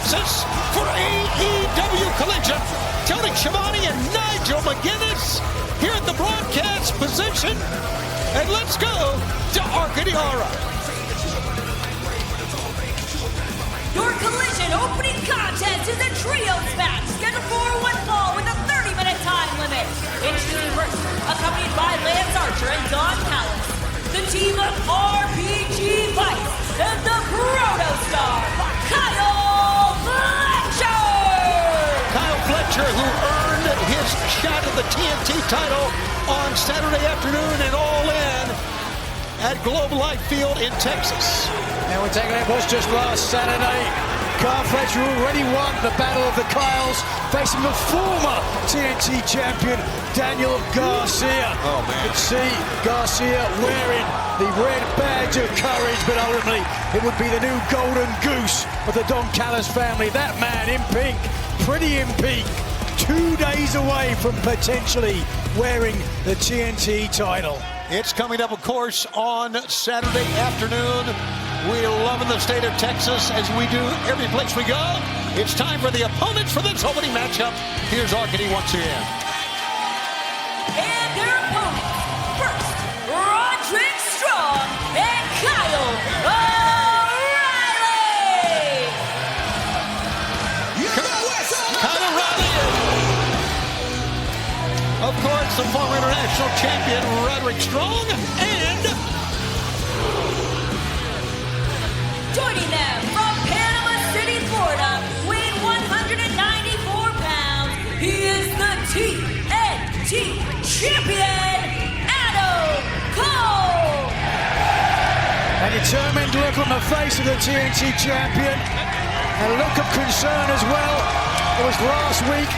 Texas for AEW Collision. Tony Schiavone and Nigel McGuinness here at the broadcast position. And let's go to Arcadiara. Your Collision opening contest is a trios match scheduled for one fall with a 30-minute time limit. Introducing first, accompanied by Lance Archer and Don Callis, the team of RPG Vice and the Protostar, Kyle Fletcher! Kyle Fletcher, who earned his shot at the TNT title on Saturday afternoon and All In at Globe Life Field in Texas. Now we're taking it was just last Saturday. Kyle Fletcher already won the Battle of the Kyles, facing the former TNT champion, Daniel Garcia. Oh, man. You can see Garcia wearing the red badge of courage, but ultimately it would be the new golden goose of the Don Callis family. That man in pink, pretty in pink, 2 days away from potentially wearing the TNT title. It's coming up, of course, on Saturday afternoon. We're loving the state of Texas as we do every place we go. It's time for the opponents for this opening matchup. Here's Arcady once again. And their opponents, first, Roderick Strong and Kyle O'Reilly! Kyle O'Reilly. Of course, the former international champion, Roderick Strong, and joining them from Panama City, Florida, weighing 194 pounds, he is the TNT champion, Adam Cole! A determined look on the face of the TNT champion. A look of concern as well. It was last week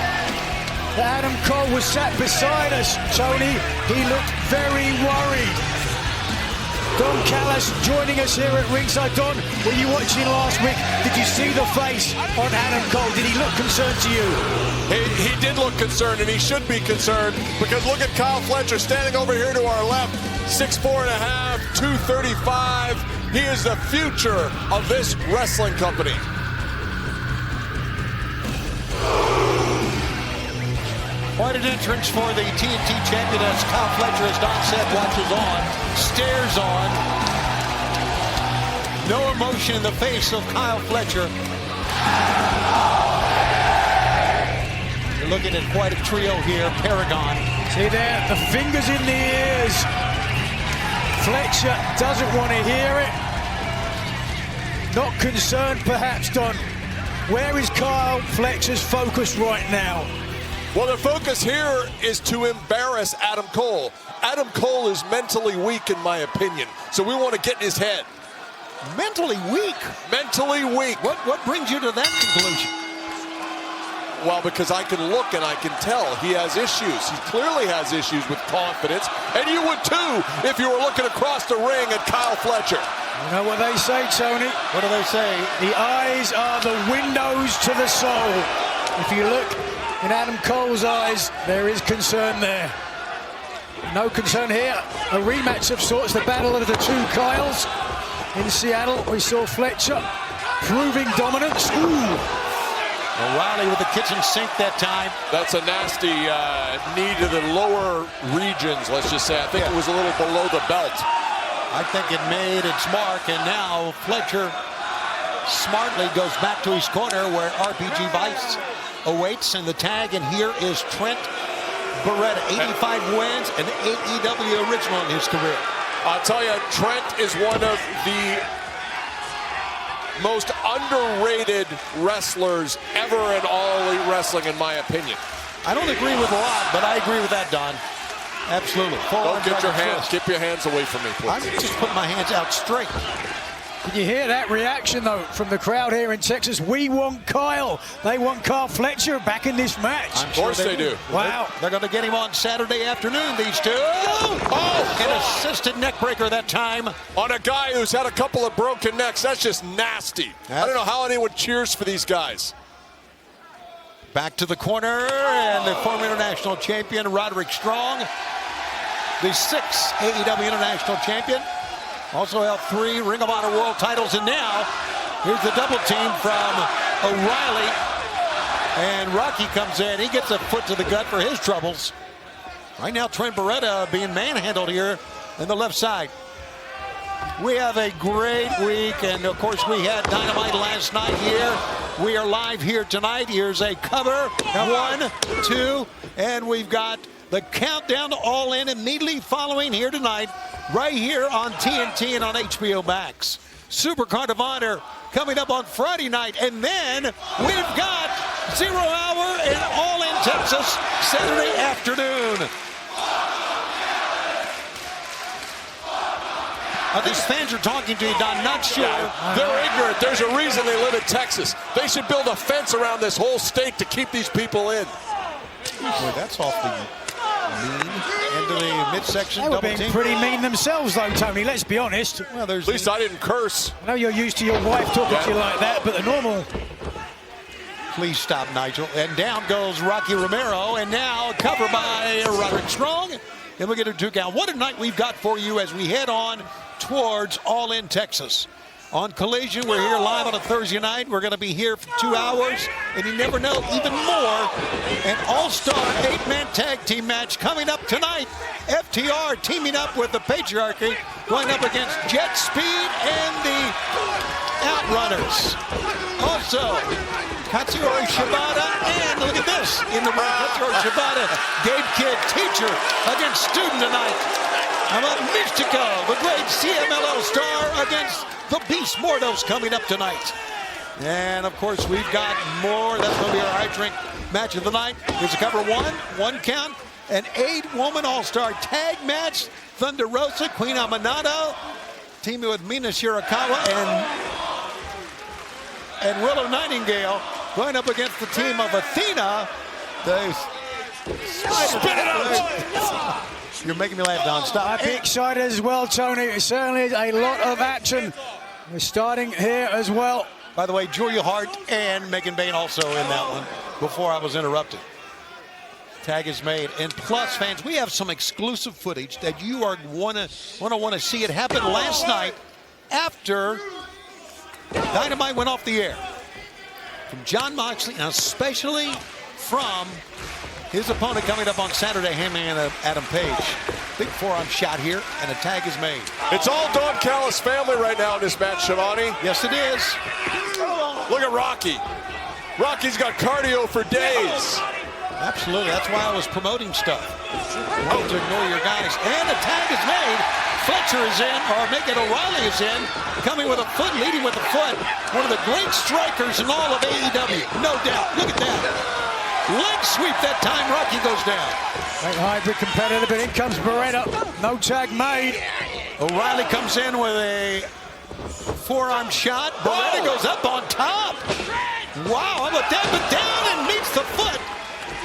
that Adam Cole was sat beside us, Tony. He looked very worried. Don Callis joining us here at ringside. Don, were you watching last week? Did you see the face on Adam Cole? Did he look concerned to you? He did look concerned, and he should be concerned, because look at Kyle Fletcher standing over here to our left, 6'4.5", 235. He is the future of this wrestling company. quite an entrance for the TNT champion as Kyle Fletcher, as Don said, watches on, stares on. No emotion in the face of Kyle Fletcher. You're looking at quite a trio here, Paragon. See there, the fingers in the ears. Fletcher doesn't want to hear it. Not concerned, perhaps, Don. Where is Kyle Fletcher's focus right now? Well, the focus here is to embarrass Adam Cole. Adam Cole is mentally weak, in my opinion, so we want to get in his head. Mentally weak? Mentally weak. What brings you to that conclusion? Well, because I can look and I can tell he has issues. He clearly has issues with confidence, and you would too if you were looking across the ring at Kyle Fletcher. You know what they say, Tony? What do they say? The eyes are the windows to the soul. If you look in Adam Cole's eyes, there is concern there. No concern here. A rematch of sorts, the battle of the two Kyles. In Seattle, we saw Fletcher proving dominance. Ooh. O'Reilly with the kitchen sink that time. That's a nasty knee to the lower regions, let's just say. I think it was a little below the belt. I think it made its mark, and now Fletcher smartly goes back to his corner where RPG Vice awaits in the tag, and here is Trent Beretta, 85 wins, an AEW original in his career. I'll tell you, Trent is one of the most underrated wrestlers ever in All Elite Wrestling, in my opinion. I don't agree with a lot, but I agree with that, Don. Absolutely. Don't get your hands, keep your hands away from me, please. I'm just putting my hands out straight. Can you hear that reaction, though, from the crowd here in Texas? We want Kyle. They want Kyle Fletcher back in this match. Of course they do. Wow. They're going to get him on Saturday afternoon, these two. Oh, an assisted neck breaker that time. On a guy who's had a couple of broken necks. That's just nasty. I don't know how anyone cheers for these guys. Back to the corner, and the former international champion, Roderick Strong, the 6th AEW international champion. Also held 3 Ring of Honor World titles, and now here's the double team from O'Reilly. And Rocky comes in. He gets a foot to the gut for his troubles. Right now, Trent Beretta being manhandled here in the left side. We have a great week, and of course we had Dynamite last night here. We are live here tonight. Here's a cover, 1, 2, and we've got the countdown to All In immediately following here tonight, right here on TNT and on HBO Max. Supercard of Honor coming up on Friday night, and then we've got 0 Hour and All In Texas Saturday afternoon. These fans are talking to you, Don. Not sure. They're ignorant. There's a reason they live in Texas. They should build a fence around this whole state to keep these people in. Boy, that's awfully mean. Into the midsection. They were being pretty mean themselves, though, Tony. Let's be honest. Well, at least I didn't curse. I know you're used to your wife talking to you like that, but the normal. Please stop, Nigel. And down goes Rocky Romero, and now covered by Roderick Strong. And we'll get a 2 count. What a night we've got for you as we head on towards All In Texas. On Collision, we're here live on a Thursday night. We're going to be here for 2 hours, and you never know, even more. An all-star 8-man tag team match coming up tonight. FTR teaming up with the Patriarchy, going up against Jet Speed and the Outrunners. Also, Katsuyori Shibata, and look at this, in the ring, Katsuyori Shibata, Gabe Kidd, teacher against student tonight. How about Mistico, the great CMLL star, against the Beast Mortos coming up tonight. And of course, we've got more. That's going to be our high drink match of the night. Here's a cover 1 count, an 8-woman all-star tag match. Thunder Rosa, Queen Amanado, teaming with Mina Shirakawa and Willow Nightingale, going up against the team of Athena. They spit it out. You're making me laugh, Don. Stop. I'd be excited as well, Tony. It certainly is a lot of action. We're starting here as well. By the way, Julia Hart and Megan Bain also in that one before I was interrupted. Tag is made. And plus, fans, we have some exclusive footage that you are want to see. It happened last night after Dynamite went off the air. From Jon Moxley, and especially from his opponent coming up on Saturday, Hangman Adam Page. Big forearm shot here, and a tag is made. It's all Don Callis Family right now in this match, Shivani. Yes, it is. Look at Rocky. Rocky's got cardio for days. Absolutely. That's why I was promoting stuff. You want to ignore your guys. And the tag is made. Fletcher is in, or Megan O'Reilly is in, coming with a foot, leading with a foot. One of the great strikers in all of AEW, no doubt. Look at that. Leg sweep that time. Rocky goes down. Great hybrid competitor, but in comes Beretta. No tag made. O'Reilly comes in with a forearm shot. Beretta goes up on top. Wow, I'm a down, but down and meets the foot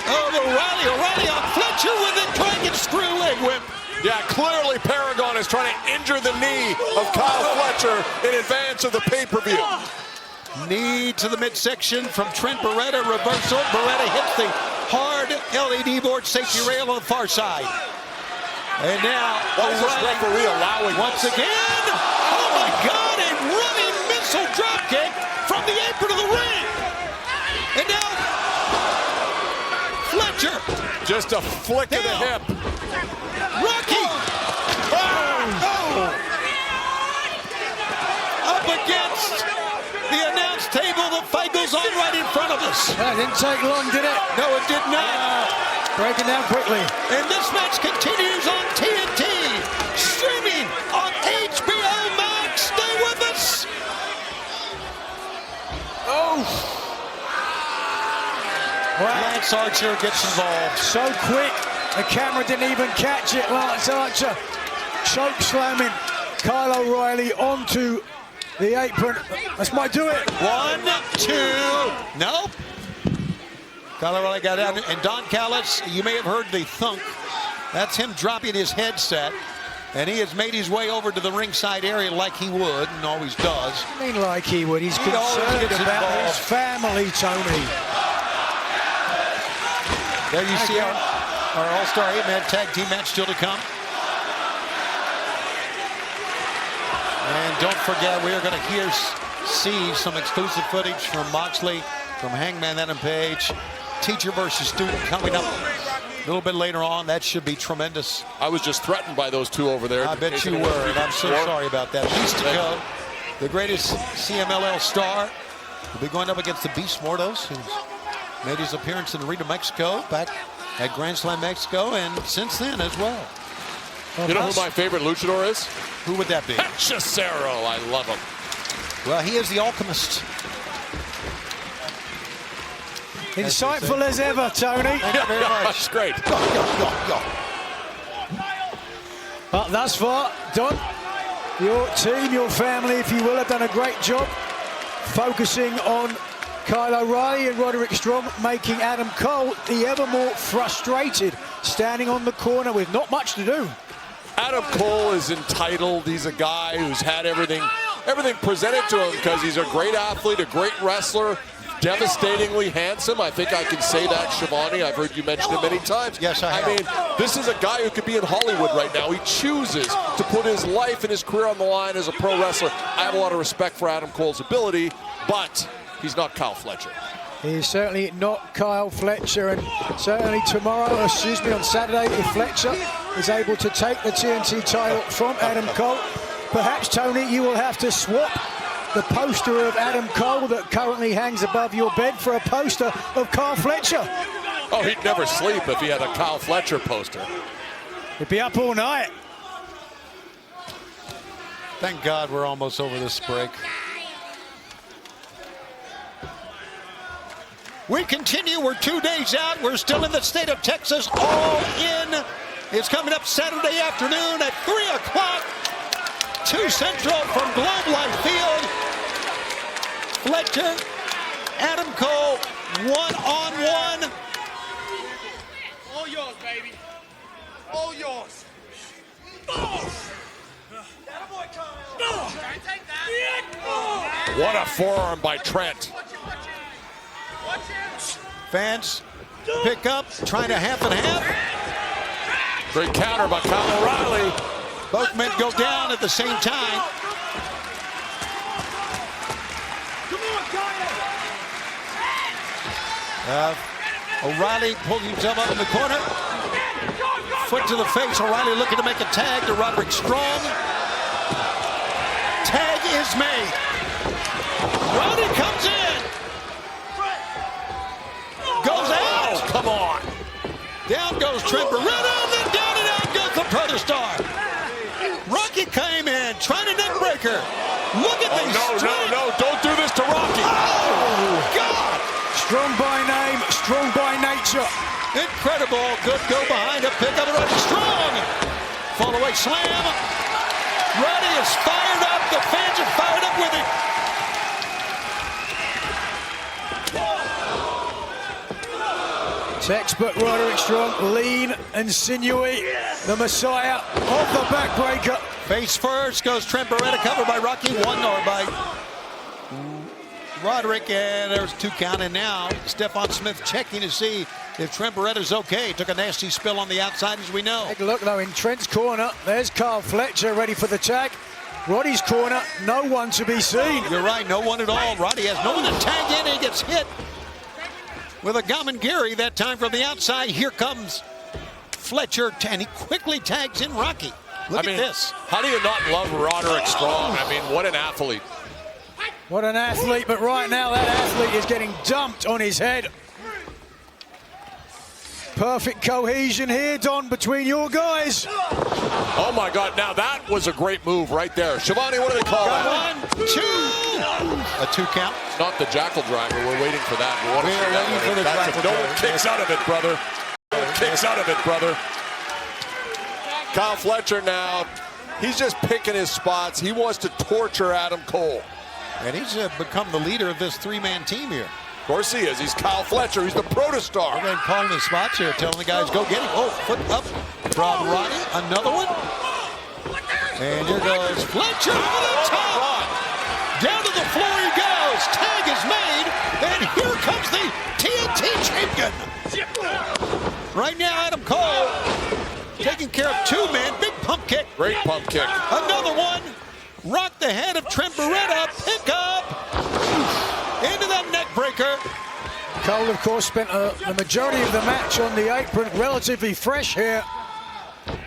of O'Reilly. O'Reilly on Fletcher with a dragon screw leg whip. Yeah, clearly Paragon is trying to injure the knee of Kyle Fletcher in advance of the pay-per-view. Knee to the midsection from Trent Beretta. Reversal. Beretta hits the hard LED board safety rail on the far side. And now, what is this referee allowing once again? Oh my God! A running missile dropkick from the apron of the ring. And now, Fletcher. Just a flick of the hip. Rocky. Up against the announce table. The fight goes on right in front of us. That didn't take long, did it? No, it did not. Breaking down quickly. And this match continues on TNT, streaming on HBO Max. Stay with us. Oh. Lance Archer gets involved. So quick, the camera didn't even catch it. Lance Archer choke slamming Kyle O'Reilly onto the apron. This might do it. 1, 2. Nope. Kyle O'Reilly got out. And Don Callis, you may have heard the thunk. That's him dropping his headset. And he has made his way over to the ringside area like he would and always does. I mean, like he would. He's concerned about his family, Tony. There you see our All-Star 8-man tag team match still to come. And don't forget, we are going to hear see some exclusive footage from Moxley, from Hangman Adam Page. Teacher versus student coming up a little bit later on. That should be tremendous. I was just threatened by those two over there. I bet you were, and I'm so sorry about that. Mistico, the greatest CMLL star, will be going up against the Beast Mortos, who's made his appearance in Rio, Mexico, back at Grand Slam Mexico, and since then as well. You know who my favorite luchador is? Who would that be? Hechicero. I love him. Well, he is the alchemist. Insightful as ever, Tony. Thank you very much. That's great. But thus far, Don, your team, your family, if you will, have done a great job focusing on Kyle O'Reilly and Roderick Strong, making Adam Cole the ever more frustrated, standing on the corner with not much to do. Adam Cole is entitled. He's a guy who's had everything presented to him because he's a great athlete, a great wrestler, devastatingly handsome. I think I can say that, Shivani. I've heard you mention it many times. Yes, I have. I mean, this is a guy who could be in Hollywood right now. He chooses to put his life and his career on the line as a pro wrestler. I have a lot of respect for Adam Cole's ability, but he's not Kyle Fletcher. He is certainly not Kyle Fletcher, and certainly tomorrow, on Saturday, if Fletcher is able to take the TNT title from Adam Cole, perhaps, Tony, you will have to swap the poster of Adam Cole that currently hangs above your bed for a poster of Kyle Fletcher. Oh, he'd never sleep if he had a Kyle Fletcher poster. He'd be up all night. Thank God we're almost over this break. We continue. We're 2 days out. We're still in the state of Texas. All In. It's coming up Saturday afternoon at 3 o'clock. 2 Central from Globe Life Field. Fletcher, Adam Cole, one-on-one. All yours, baby. All yours. What a forearm by Trent. Fans pick up, trying to half and half. Great counter by Kyle O'Reilly. Both men go down at the same time. O'Reilly pulls himself up in the corner. Foot to the face. O'Reilly looking to make a tag to Roderick Strong. Tag is made. Roddy comes in. Goes out. Oh, come on. Down goes Trent Beretta, then down and out goes the Protostar. Rocky came in, trying to neck breaker. Look at these. No, don't do this to Rocky. Oh, God. Strong by name, strong by nature. Incredible. Good go behind a pick up Roddy Strong. Fall away slam. Roddy is fired up. The fans are fired up with it. Textbook Roderick Strong, lean and sinewy. The Messiah of the backbreaker. Face first goes Trent Beretta, covered by Rocky. One or by Roderick, and there's 2 count. And now Stephon Smith checking to see if Trent Beretta's okay. Took a nasty spill on the outside, as we know. Take a look though in Trent's corner. There's Kyle Fletcher ready for the tag. Roddy's corner, no one to be seen. You're right, no one at all. Roddy has no one to tag in, and he gets hit with a Gamengiri that time from the outside. Here comes Fletcher, and he quickly tags in Rocky. Look at this. How do you not love Roderick Strong? I mean, what an athlete. What an athlete, but right now that athlete is getting dumped on his head. Perfect cohesion here, Don, between your guys. Oh my God, now that was a great move right there. Shivani, what do they call that? 1, 2. A 2 count. It's not the jackal driver, we're waiting for that. We want to see that waiting one. for the That's jackal no driver. one kicks out of it, brother. No one kicks out of it, brother. Kyle Fletcher now, he's just picking his spots. He wants to torture Adam Cole. And he's become the leader of this 3-man team here. Of course he is. He's Kyle Fletcher. He's the Protostar. They're calling the spots here, telling the guys, go get him. Oh, foot up from Roddy. Another one. And here goes Fletcher over the top. Down to the floor he goes. Tag is made. And here comes the TNT champion. Right now, Adam Cole taking care of 2 men. Big pump kick. Great pump kick. Another one. Rock the head of Trent Beretta. Pick up. Into the neck breaker. Cole, of course, spent the majority of the match on the apron, relatively fresh here.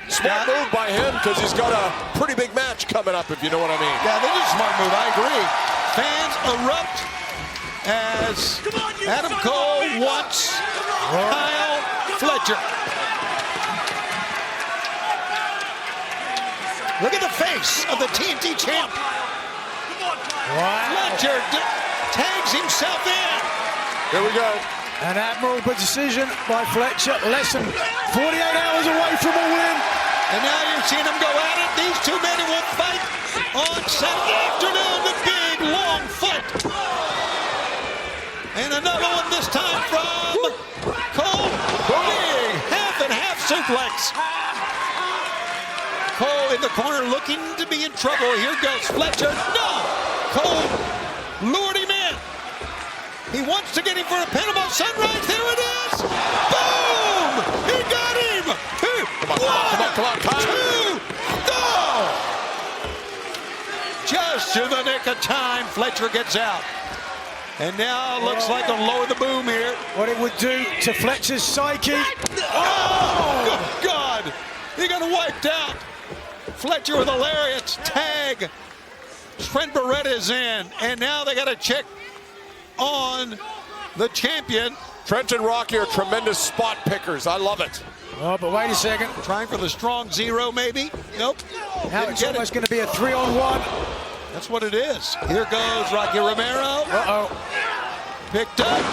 Smart move by him because he's got a pretty big match coming up, if you know what I mean. Yeah, that is a smart move. I agree. Fans erupt as Adam Cole wants Kyle Fletcher. Look at the face of the TNT champ. Fletcher tags himself in. Here we go. An admirable decision by Fletcher, less than 48 hours away from a win. And now you're seeing them go at it. These two men will fight on Saturday afternoon. The big, long fight. And another one this time from Cole. Big half and half suplex. Cole in the corner looking to be in trouble. Here goes Fletcher. No! Cole lured him in. He wants to get him for a Panama Sunrise. There it is. Boom! He got him. Come on, Kyle. Two. No! Just to the nick of time, Fletcher gets out. And now looks like they'll lower the boom here. What it would do to Fletcher's psyche. Oh, good God. He got wiped out. Fletcher with a lariat. Tag. Trent Beretta is in. And now they got to check on the champion. Trent and Rocky are tremendous spot pickers. I love it. Oh, but wait a second. Trying for the strong zero, maybe. Nope. Now Didn't it's get almost it. going to be a 3-on-1. That's what it is. Here goes Rocky Romero. Picked up.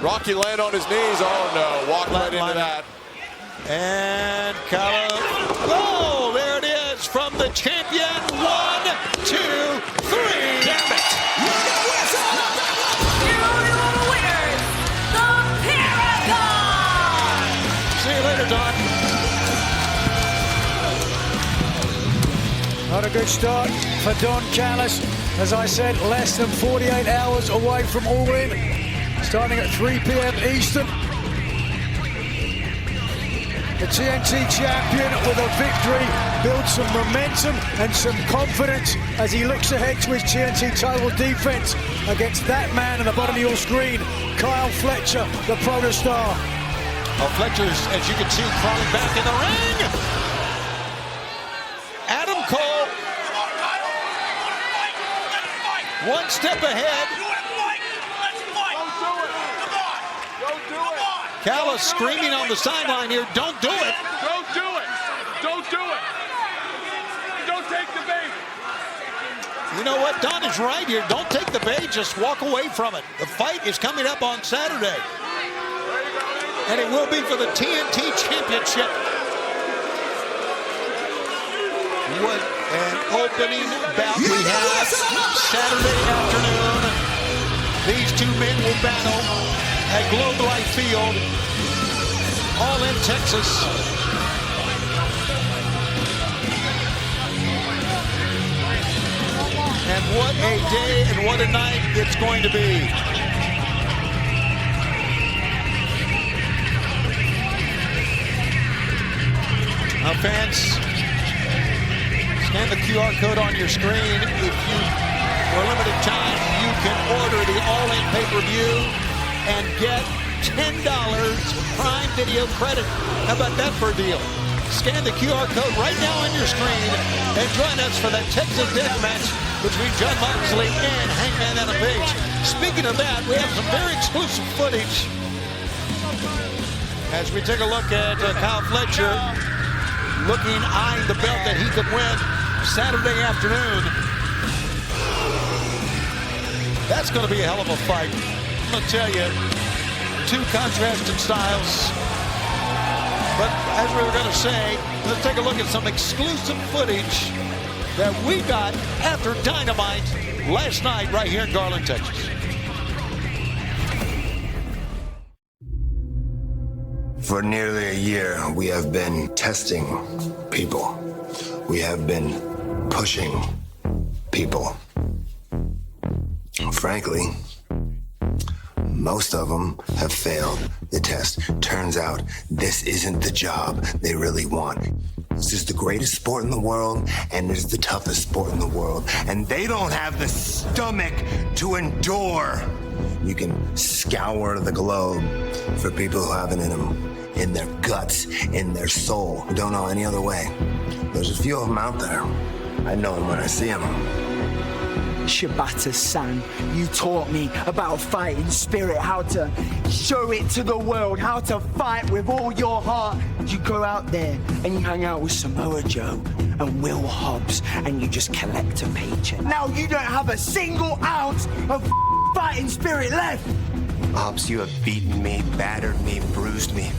Rocky land on his knees. Oh, no. Walked right into that. And Callis. Oh, there it is from the champion. 1, 2, 3. Damn it. Your winners, the Paragon! See you later, Don. Not a good start for Don Callis. As I said, less than 48 hours away from All In. Starting at 3 p.m. Eastern. The TNT champion with a victory builds some momentum and some confidence as he looks ahead to his TNT title defense against that man at the bottom of your screen, Kyle Fletcher, the protostar. Well, Fletcher's, as you can see, crawling back in the ring. Adam Cole, one step ahead. Callis screaming on the sideline here, don't do it. Don't do it. Don't do it. Don't take the bait. You know what? Don is right here. Don't take the bait. Just walk away from it. The fight is coming up on Saturday. And it will be for the TNT Championship. What an opening bout we have Saturday afternoon. These two men will battle at Globe Life Field, all in Texas. And what a day and what a night it's going to be. Now, fans, scan the QR code on your screen. If you, for a limited time, you can order the all-in pay-per-view and get $10 Prime Video credit. How about that for a deal? Scan the QR code right now on your screen and join us for that Texas Death Match between John Moxley and Hangman Adam Page. Speaking of that, we have some very exclusive footage as we take a look at Kyle Fletcher eyeing the belt that he could win Saturday afternoon. That's going to be a hell of a fight. I'm going to tell you, two contrasting styles. But as we were going to say, let's take a look at some exclusive footage that we got after Dynamite last night right here in Garland, Texas. For nearly a year, we have been testing people. We have been pushing people. Frankly, Most of them have failed the test. Turns out this isn't the job they really want. This is the greatest sport in the world, and it is the toughest sport in the world. And they don't have the stomach to endure. You can scour the globe for people who have it in them, in their guts, in their soul, who don't know any other way. There's a few of them out there. I know them when I see them. Shibata-san, you taught me about fighting spirit, how to show it to the world, how to fight with all your heart. You go out there and you hang out with Samoa Joe and Will Hobbs and you just collect a paycheck. Now you don't have a single ounce of fighting spirit left. Opps, you have beaten me, battered me, bruised me.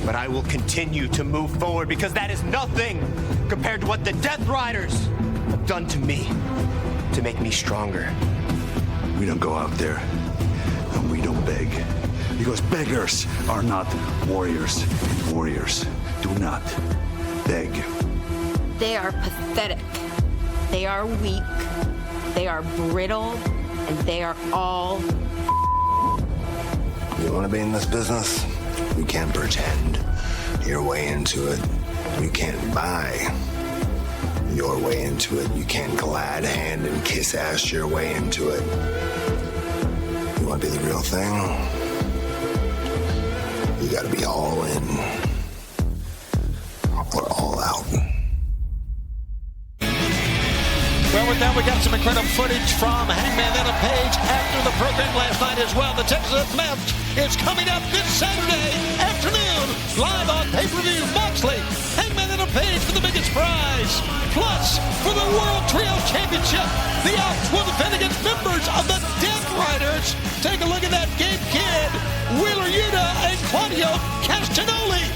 But I will continue to move forward because that is nothing compared to what the Death Riders have done to me to make me stronger. We don't go out there and we don't beg. Because beggars are not warriors. Warriors do not beg. They are pathetic. They are weak. They are brittle. And they are all... You want to be in this business? You can't pretend your way into it. You can't buy your way into it. You can't glad hand and kiss ass your way into it. You want to be the real thing? You got to be all in or all out. Well, with that, we got some incredible footage from Hangman Adam Page after the program last night as well. The Texas match is coming up this Saturday afternoon, live on pay-per-view. Moxley, Hangman Adam Page for the biggest prize. Plus, for the World Trio Championship, the Opps will defend against members of the Death Riders. Take a look at that. Gabe Kidd, Wheeler Yuta, and Claudio Castagnoli.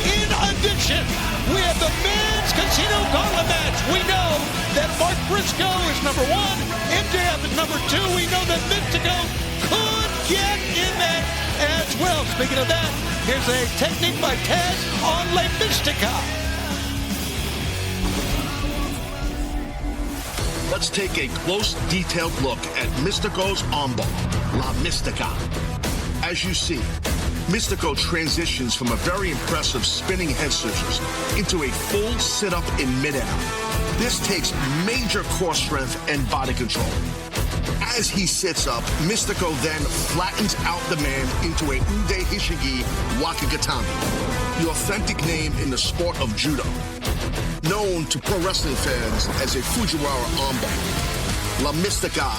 In addition, we have the men's Casino Gauntlet match. We know that Mark Briscoe is number 1, MJF is number 2. We know that Mistico could get in that as well. Speaking of that, here's a technique by Taz on La Mystica. Let's take a close, detailed look at Mistico's armbar, La Mystica. As you see, Mistico transitions from a very impressive spinning head scissors into a full sit-up in midair. This takes major core strength and body control. As he sits up, Mistico then flattens out the man into a Ude Hishigi Wakigatami, the authentic name in the sport of judo, known to pro wrestling fans as a Fujiwara armbar. La Mystica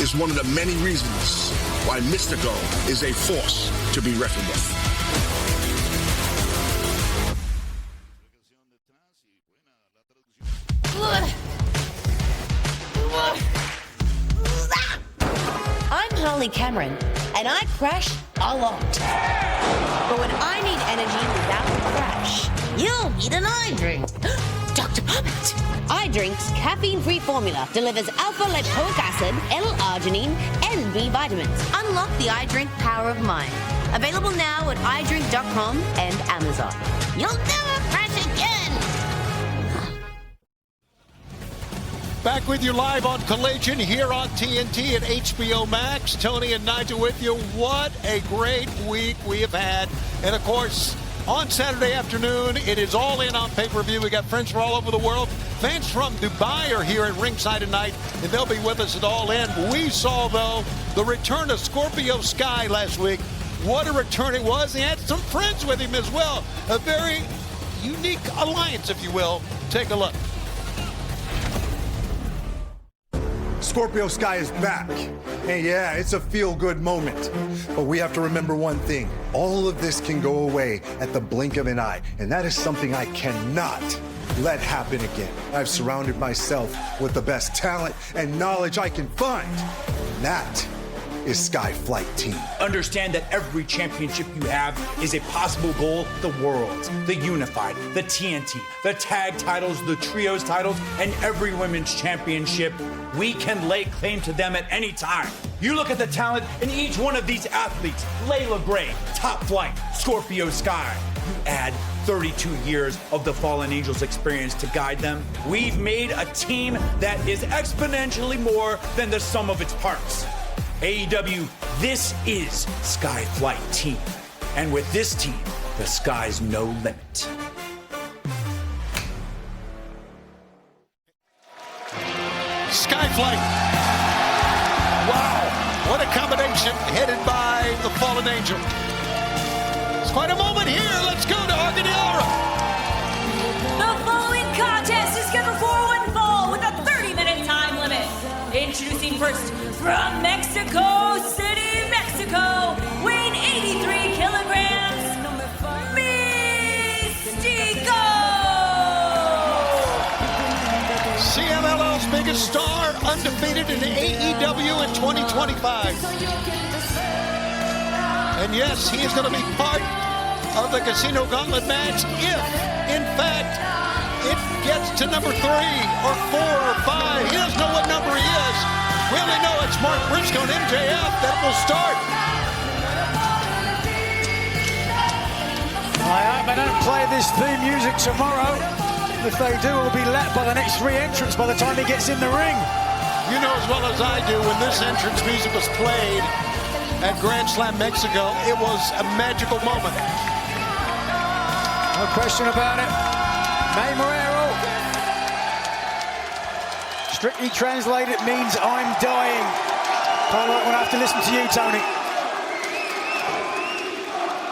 is one of the many reasons why Mistico is a force to be reckoned with. I'm Holly Cameron, and I crash a lot. But when I need energy without a crash, you'll need an iDrink. Dr. Puppet. iDrink's caffeine-free formula delivers alpha-lipoic acid, L-arginine, and B vitamins. Unlock the iDrink power of mind. Available now at iDrink.com and Amazon. You'll never crash again. Back with you live on Collision here on TNT and HBO Max. Tony and Nigel with you. What a great week we have had. And, of course, on Saturday afternoon, it is all in on pay-per-view. We got friends from all over the world. Fans from Dubai are here at ringside tonight, and they'll be with us at All In. We saw, though, the return of Scorpio Sky last week. What a return it was. He had some friends with him as well. A very unique alliance, if you will. Take a look. Scorpio Sky is back. And yeah, it's a feel-good moment. But we have to remember one thing. All of this can go away at the blink of an eye. And that is something I cannot let happen again. I've surrounded myself with the best talent and knowledge I can find. And that is Sky Flight Team. Understand that every championship you have is a possible goal. The Worlds, the Unified, the TNT, the Tag titles, the Trios titles, and every women's championship. We can lay claim to them at any time. You look at the talent in each one of these athletes. Layla Gray, Top Flight, Scorpio Sky. You add 32 years of the Fallen Angels experience to guide them. We've made a team that is exponentially more than the sum of its parts. AEW, this is Skyflight Team. And with this team, the sky's no limit. Skyflight. Wow, what a combination headed by the Fallen Angel. It's quite a moment here. Let's go to Arcadiara. The following contest is scheduled for one fall with a 30-minute time limit. Introducing first from Mexico City, Mexico, weighing 83 kilograms, Mistico! CMLL's biggest star, undefeated in AEW in 2025. And yes, he is going to be part of the Casino Gauntlet match if, in fact, it gets to number 3 or 4 or 5. He doesn't know what number he is. We only know it's Mark Briscoe and MJF that will start. I hope they don't play this theme music tomorrow. If they do, we'll be lapped by the next 3 entrants by the time he gets in the ring. You know as well as I do, when this entrance music was played at Grand Slam Mexico, it was a magical moment. No question about it. May Morero. Strictly translated means I'm dying. Kind of like when I have to listen to you, Tony.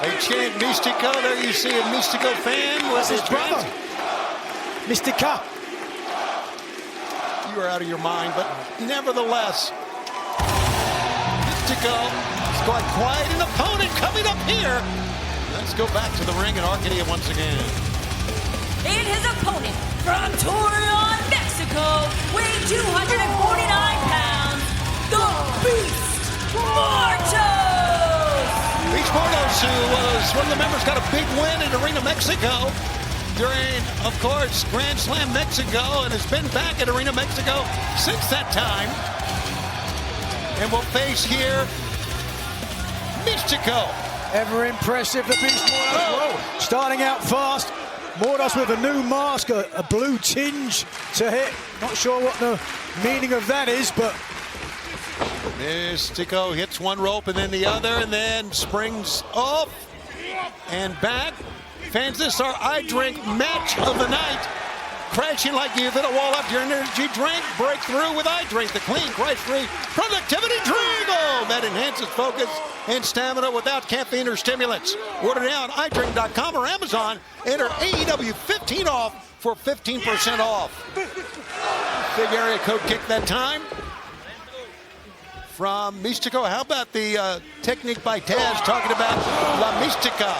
They chant Mistico. There you see a Mistico fan with his brother. Mistico. You are out of your mind, but nevertheless, Mistico is quite quiet. An opponent coming up here. Let's go back to the ring in Arcadia once again. And his opponent from Torreon, Mexico, weighing 249 pounds, the Beast Mortos! Beast Mortos, who was one of the members, got a big win in Arena Mexico during, of course, Grand Slam Mexico, and has been back at Arena Mexico since that time. And we'll face here Mistico. Ever impressive, the Beast Mortos. Whoa. Starting out fast. Mortos with a new mask, a blue tinge to hit. Not sure what the meaning of that is, but Mistico hits one rope and then the other, and then springs up and back. Fans, this is our I Drink match of the night. Crashing like you've hit a wall after your energy drink. Break through with I Drink, the clean, crash-free productivity drink. Oh, that enhances focus and stamina without caffeine or stimulants. Order now on idrink.com or Amazon. Enter AEW 15 off for 15% off. Big area code kick that time from Mistico. How about the technique by Taz talking about La Mistica?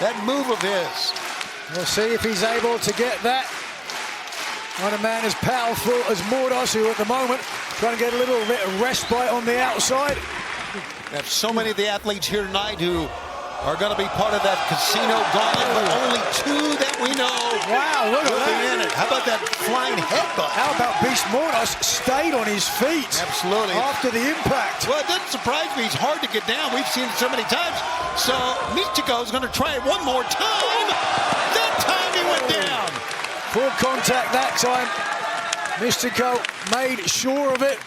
That move of his. We'll see if he's able to get that. Not a man as powerful as Mortos, who at the moment trying to get a little bit of respite on the outside. We have so many of the athletes here tonight who are going to be part of that Casino Gauntlet, but only 2 that we know. Wow, look at that. In it. How about that flying headbutt? How about Beast Mortos stayed on his feet? Absolutely. After the impact. Well, it doesn't surprise me. He's hard to get down. We've seen it so many times. So Mistico is going to try it one more time. That time he went down. Full contact that time. Mistico made sure of it.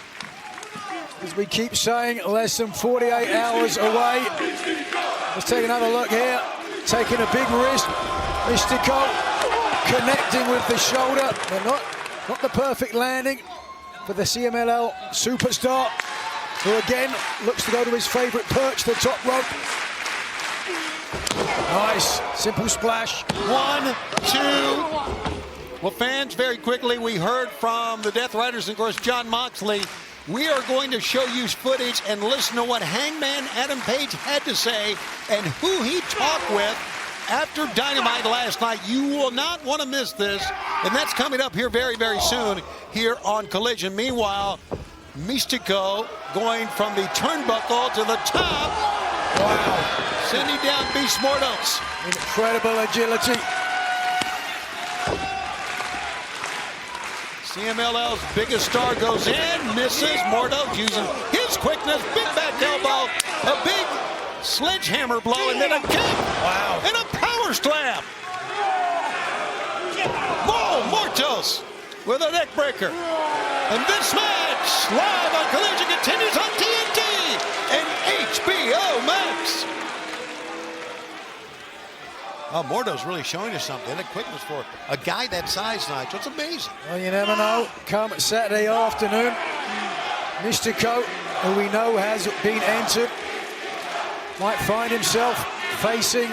As we keep saying, less than 48 hours away. Let's take another look here. Taking a big risk. Mistico connecting with the shoulder, but not the perfect landing for the CMLL superstar, who again looks to go to his favorite perch, the top rope. Nice, simple splash. 1, 2. Well, fans, very quickly, we heard from the Death Riders and, of course, John Moxley. We are going to show you footage and listen to what Hangman Adam Page had to say and who he talked with after Dynamite last night. You will not want to miss this, and that's coming up here very, very soon here on Collision. Meanwhile, Mistico going from the turnbuckle to the top. Wow. Sending down Beast Mortos. Incredible agility. CMLL's biggest star goes in, misses. Mortos using his quickness, big back elbow, a big sledgehammer blow, and then a kick. Wow. And a power slam. Whoa, Mortos with a neck breaker. And this match, live on Collision, continues on TNT. HBO Max. Oh, Morto's really showing us something. The quickness for a guy that size, Nigel. It's amazing. Well, you never know. Come Saturday afternoon, Mistico, who we know has been entered, might find himself facing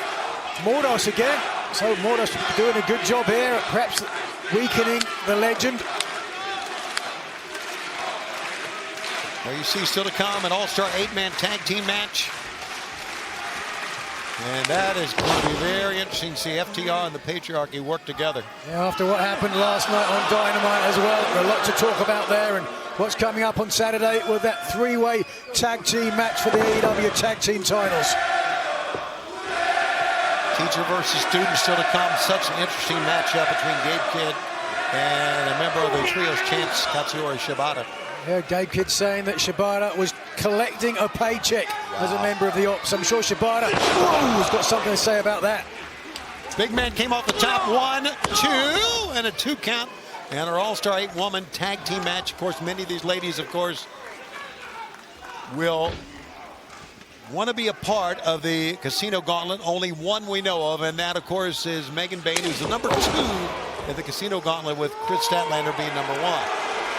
Mortos again. So Mortos doing a good job here, perhaps weakening the legend. There you see still to come an all-star 8-man tag team match. And that is going to be very interesting to see FTR and the Patriarchy work together. Yeah, after what happened last night on Dynamite as well, a lot to talk about there, and what's coming up on Saturday with that three-way tag team match for the AEW Tag Team Titles. Teacher versus student still to come. Such an interesting matchup between Gabe Kidd and a member of the Trios Champs, Katsuyori Shibata. Yeah, Gabe Kidd saying that Shibata was collecting a paycheck as a member of the Opps. I'm sure Shibata has got something to say about that. Big man came off the top. 1, 2, and a 2 count. And our all-star 8-woman tag team match. Of course, many of these ladies, of course, will want to be a part of the Casino Gauntlet. Only one we know of, and that, of course, is Megan Bain, who's the number 2 in the Casino Gauntlet, with Chris Statlander being number 1.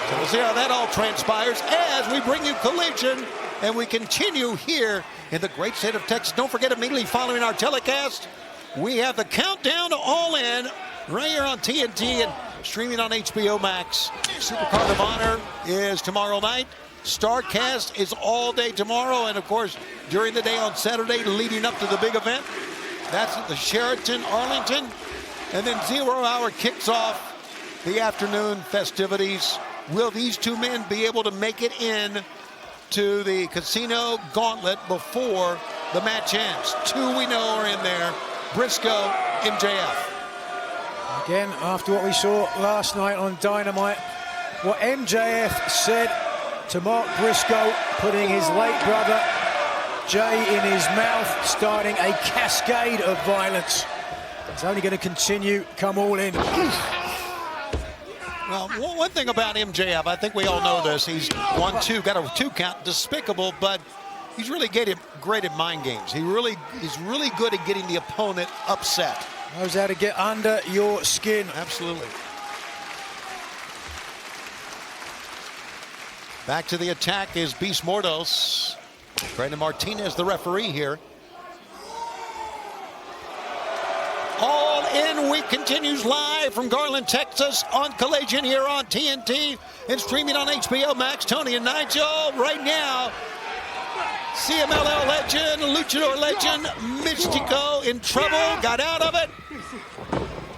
So we'll see how that all transpires as we bring you Collision, and we continue here in the great state of Texas. Don't forget, immediately following our telecast, we have the Countdown to All In right here on TNT and streaming on HBO Max. Supercard of Honor is tomorrow night. StarCast is all day tomorrow, and of course, during the day on Saturday leading up to the big event. That's at the Sheraton, Arlington. And then 0 Hour kicks off the afternoon festivities. Will these two men be able to make it in to the Casino Gauntlet before the match ends? 2 we know are in there, Briscoe, MJF. Again, after what we saw last night on Dynamite, what MJF said to Mark Briscoe, putting his late brother Jay in his mouth, starting a cascade of violence. It's only going to continue, come All In. Well, one thing about MJF, I think we all know this. He's 1-2, got a 2 count, despicable, but he's really great at mind games. He's really good at getting the opponent upset. Knows how to get under your skin. Absolutely. Back to the attack is Beast Mortos. Brandon Martinez, the referee here. All In Week continues live from Garland, Texas on Collision here on TNT and streaming on HBO Max. Tony and Nigel right now. CMLL legend, Luchador legend, Mistico in trouble, got out of it.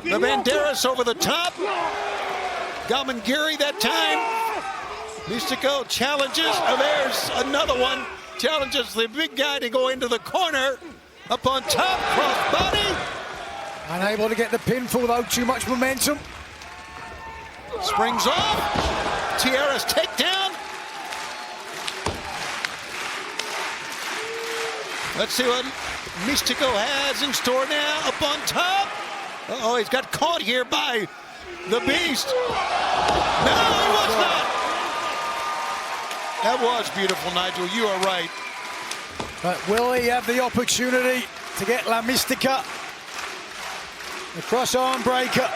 The Banderas over the top. Galmangiri that time. Mistico challenges, there's another one. Challenges the big guy to go into the corner. Up on top, crossbody. Unable to get the pinfall though, too much momentum. Springs off. Tierra's takedown. Let's see what Mistico has in store now. Up on top. Uh-oh, he's got caught here by the Beast. No, he was not. That was beautiful, Nigel. You are right. But will he have the opportunity to get La Mistica? The cross arm breaker.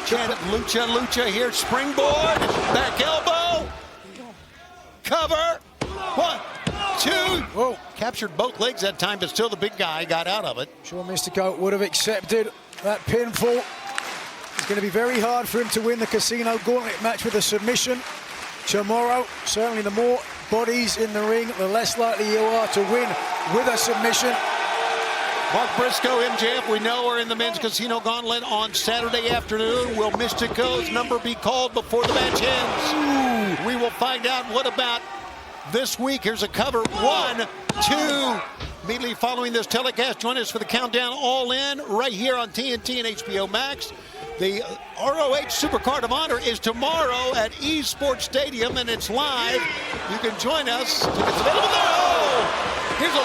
Lucha here. Springboard. Back elbow. Cover. 1, 2. Whoa. Captured both legs that time, but still the big guy got out of it. Sure, Mistico would have accepted that pinfall. It's going to be very hard for him to win the Casino Gauntlet match with a submission tomorrow. Certainly the more bodies in the ring, the less likely you are to win with a submission. Mark Briscoe, MJF, we know are in the men's Casino Gauntlet on Saturday afternoon. Will Mistico's number be called before the match ends? Ooh. We will find out. What about this week? Here's a cover. 1, 2. Immediately following this telecast, join us for the Countdown All In right here on TNT and HBO Max. The ROH Supercard of Honor is tomorrow at Esports Stadium, and it's live. You can join us. Tickets available there. Oh! Here's a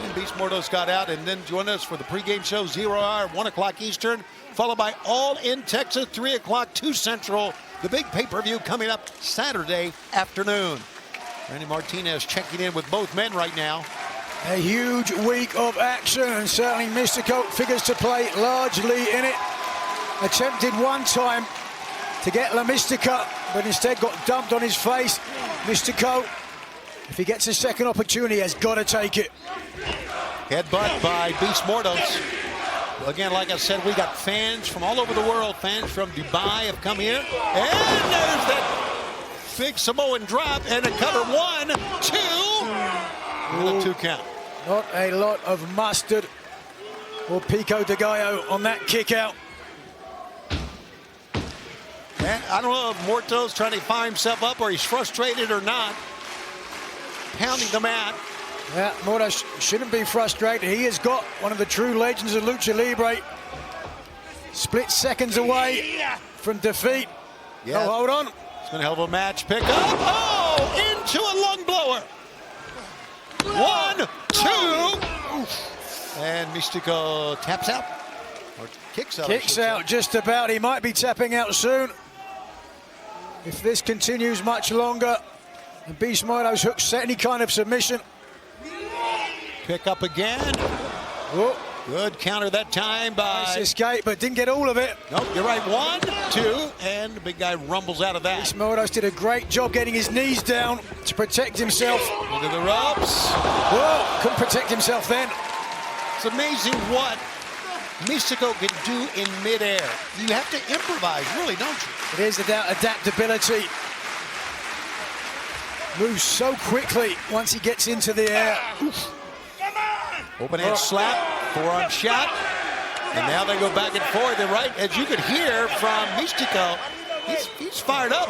1, 2. Beast Mortos got out, and then join us for the pregame show, 0 Hour, 1 o'clock Eastern, followed by All In Texas, 3 o'clock, 2 Central. The big pay-per-view coming up Saturday afternoon. Randy Martinez checking in with both men right now. A huge week of action, and certainly Mistico figures to play largely in it. Attempted one time to get La Mystica, but instead got dumped on his face. Mistico, if he gets a second opportunity, has got to take it. Headbutt by Beast Mortos. Again, like I said, we got fans from all over the world. Fans from Dubai have come here. And there's that big Samoan drop and a cover. 1, 2. And a 2 count. Not a lot of mustard or pico de gallo on that kick out. And I don't know if Mortos trying to fire himself up or he's frustrated or not. Pounding the mat. Yeah, Mortos shouldn't be frustrated. He has got one of the true legends of Lucha Libre. Split seconds away from defeat. Yeah. Oh, hold on. It's been a hell of a match. Pick up. Oh, into a lung blower. 1, 2. And Mistico taps out. Or kicks out. Kicks out just about. He might be tapping out soon. If this continues much longer, and Beast Mortos hooks any kind of submission. Pick up again. Oh. Good counter that time by... Nice escape, but didn't get all of it. Nope, you're right. 1, 2, and the big guy rumbles out of that. Beast Mortos did a great job getting his knees down to protect himself. Into the ropes. Whoa, couldn't protect himself then. It's amazing what Mistico can do in midair. You have to improvise, really, don't you? It is about adaptability. Moves so quickly once he gets into the air. Oof. Open hand slap, forearm shot. And now they go back and forth. And right, as you could hear from Mistico, he's fired up.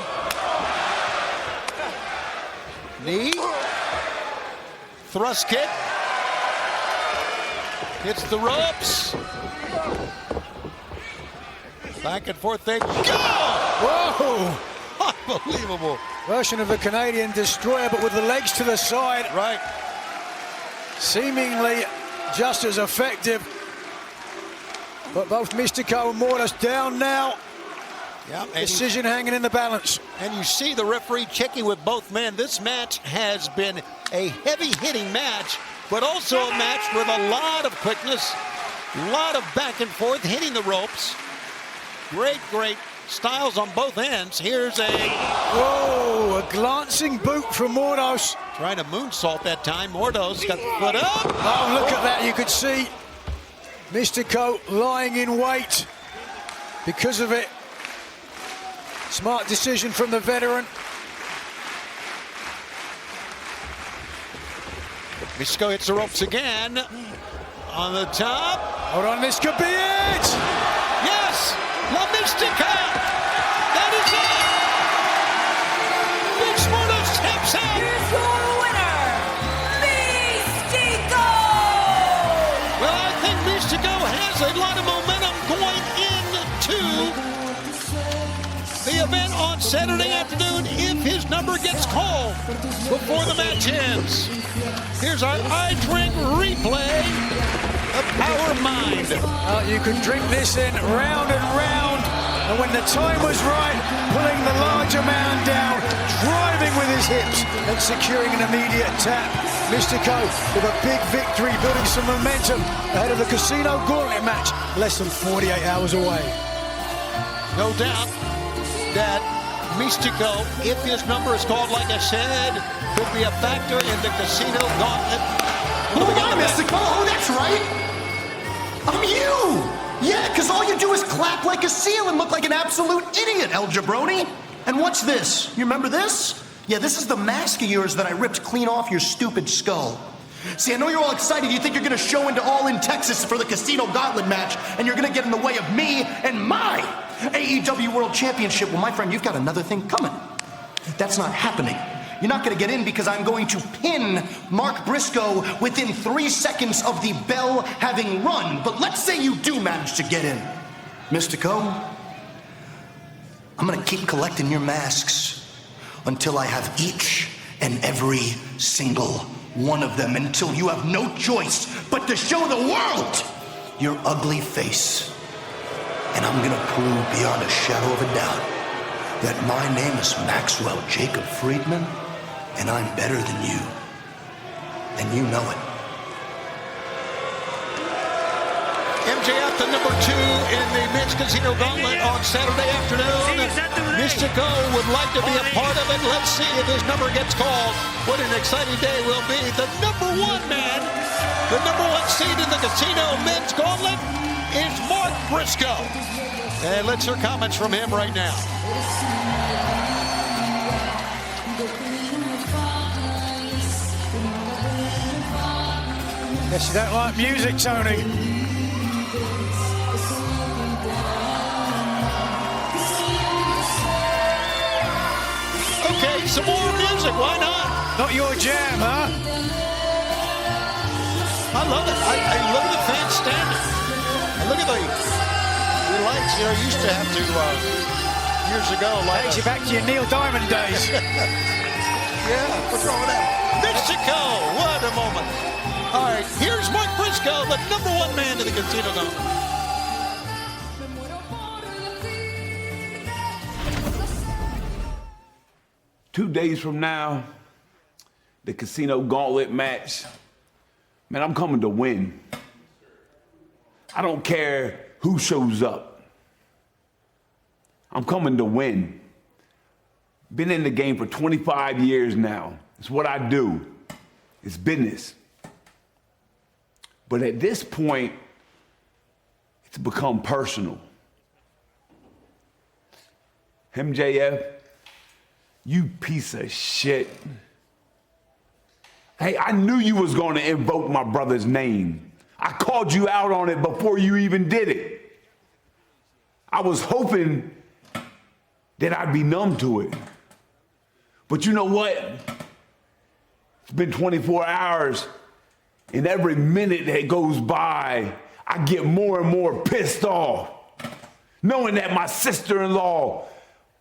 Knee. Thrust kick. Hits the ropes. Back and forth they go. Whoa! Unbelievable. Version of a Canadian destroyer, but with the legs to the side. Right. Seemingly just as effective. But both Mistico and Mortos down now. Yeah, decision hanging in the balance. And you see the referee checking with both men. This match has been a heavy-hitting match, but also a match with a lot of quickness, a lot of back and forth, hitting the ropes. Great, great styles on both ends. Here's a... Whoa, a glancing boot from Mortos. Trying to moonsault that time. Mortos got the foot up. Oh, look at that. You could see Mistico lying in wait because of it. Smart decision from the veteran. Mistico hits the ropes again. On the top. Hold on, this could be it! Yes! La Mystica! That is it! Beast Mortos taps out! Here's your winner, Mistico! Well, I think Mistico has a lot of momentum going into the event on Saturday afternoon if his number gets called before the match ends. Here's our I Drink replay of Power Mind. You can drink this in round and round, and when the time was right, pulling the larger man down, driving with his hips, and securing an immediate tap. Mistico with a big victory, building some momentum ahead of the Casino Gauntlet match, less than 48 hours away. No doubt that Mistico, if his number is called, like I said, could be a factor in the Casino Gauntlet. I'm Mistico. Oh, that's right. I'm you. Yeah, because all you do is clap like a seal and look like an absolute idiot, El Jabroni. And what's this? You remember this? Yeah, this is the mask of yours that I ripped clean off your stupid skull. See, I know you're all excited. You think you're going to show into All In Texas for the Casino Gauntlet match, and you're going to get in the way of me and my AEW World Championship. Well, my friend, you've got another thing coming. That's not happening. You're not going to get in because I'm going to pin Mark Briscoe within 3 seconds of the bell having run. But let's say you do manage to get in. Mistico, I'm going to keep collecting your masks until I have each and every single one of them, until you have no choice but to show the world your ugly face. And I'm gonna prove beyond a shadow of a doubt that my name is Maxwell Jacob Friedman, And I'm better than you. And you know it. MJF, the number 2 in the men's Casino Gauntlet on Saturday afternoon. Mistico would like to be a part of it. Let's see if his number gets called. What an exciting day will be. The number 1 man, the number 1 seed in the Casino men's Gauntlet is Mark Briscoe. And let's hear comments from him right now. Guess you don't like music, Tony. Okay, some more music, why not? Not your jam, huh? I love it. I look at the fans standing. And look at the lights. You know, you used to have to, years ago. Takes you back to your Neil Diamond days. Yeah, what's wrong with that? Mistico, what a moment. All right, here's Mark Briscoe, the number 1 man in the Casino Gauntlet. 2 days from now, the Casino Gauntlet match. Man, I'm coming to win. I don't care who shows up. I'm coming to win. Been in the game for 25 years now. It's what I do. It's business. But at this point, it's become personal. MJF, you piece of shit. Hey, I knew you was going to invoke my brother's name. I called you out on it before you even did it. I was hoping that I'd be numb to it. But you know what? It's been 24 hours, and every minute that goes by, I get more and more pissed off. Knowing that my sister-in-law,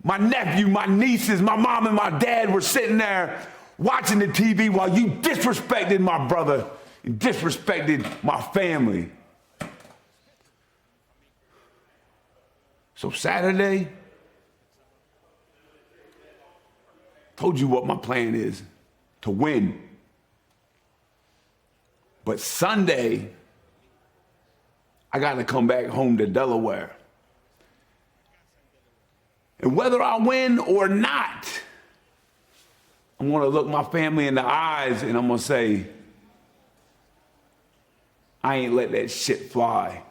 my nephew, my nieces, my mom and my dad were sitting there watching the TV while you disrespected my brother and disrespected my family. So Saturday, told you what my plan is, to win. But Sunday, I got to come back home to Delaware. And whether I win or not, I'm going to look my family in the eyes and I'm going to say, I ain't let that shit fly.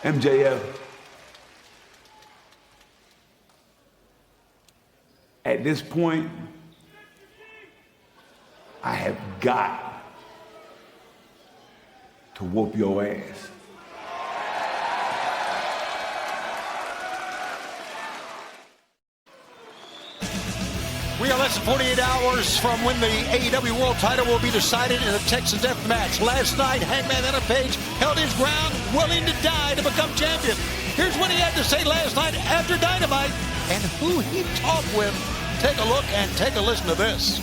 MJF, at this point, I have got to whoop your ass. We are less than 48 hours from when the AEW World Title will be decided in a Texas death match. Last night, Hangman Adam Page held his ground, willing to die to become champion. Here's what he had to say last night after Dynamite and who he talked with. Take a look and take a listen to this.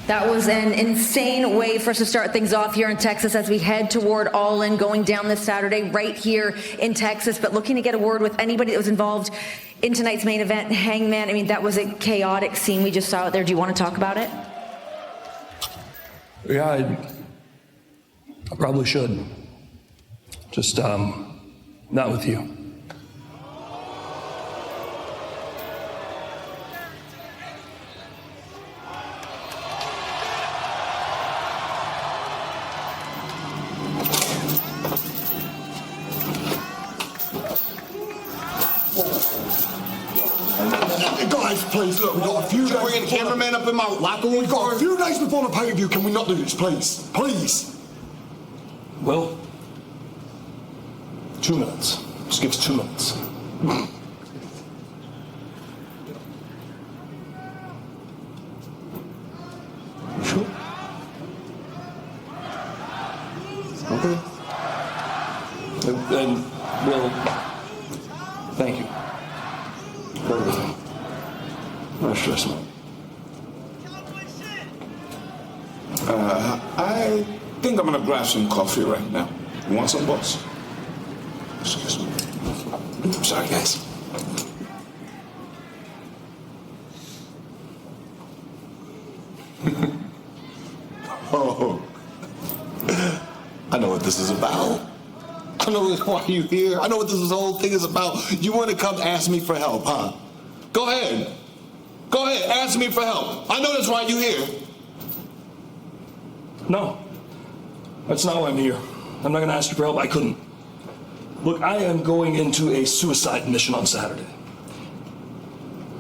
That was an insane way for us to start things off here in Texas as we head toward All In going down this Saturday right here in Texas. But looking to get a word with anybody that was involved in tonight's main event, Hangman. I mean, that was a chaotic scene we just saw out there. Do you want to talk about it? Yeah, I probably should. Just not with you. Guys, please, look, we've got a few days. Bring a cameraman up in my locker room. We've got a few days before the pay-per-view. Can we not do this, please? Please. Well, 2 minutes. Just give us 2 minutes. Sure. Okay. And well, thank you for everything. No stress, man. I think I'm gonna grab some coffee right now. You want some, boss? Excuse me. Sorry, guys. Oh, I know what this is about. I know why you're here. I know what this whole thing is about. You want to come ask me for help, huh? Go ahead. Go ahead, ask me for help. I know that's why you're here. No, that's not why I'm here. I'm not going to ask you for help. I couldn't. Look, I am going into a suicide mission on Saturday.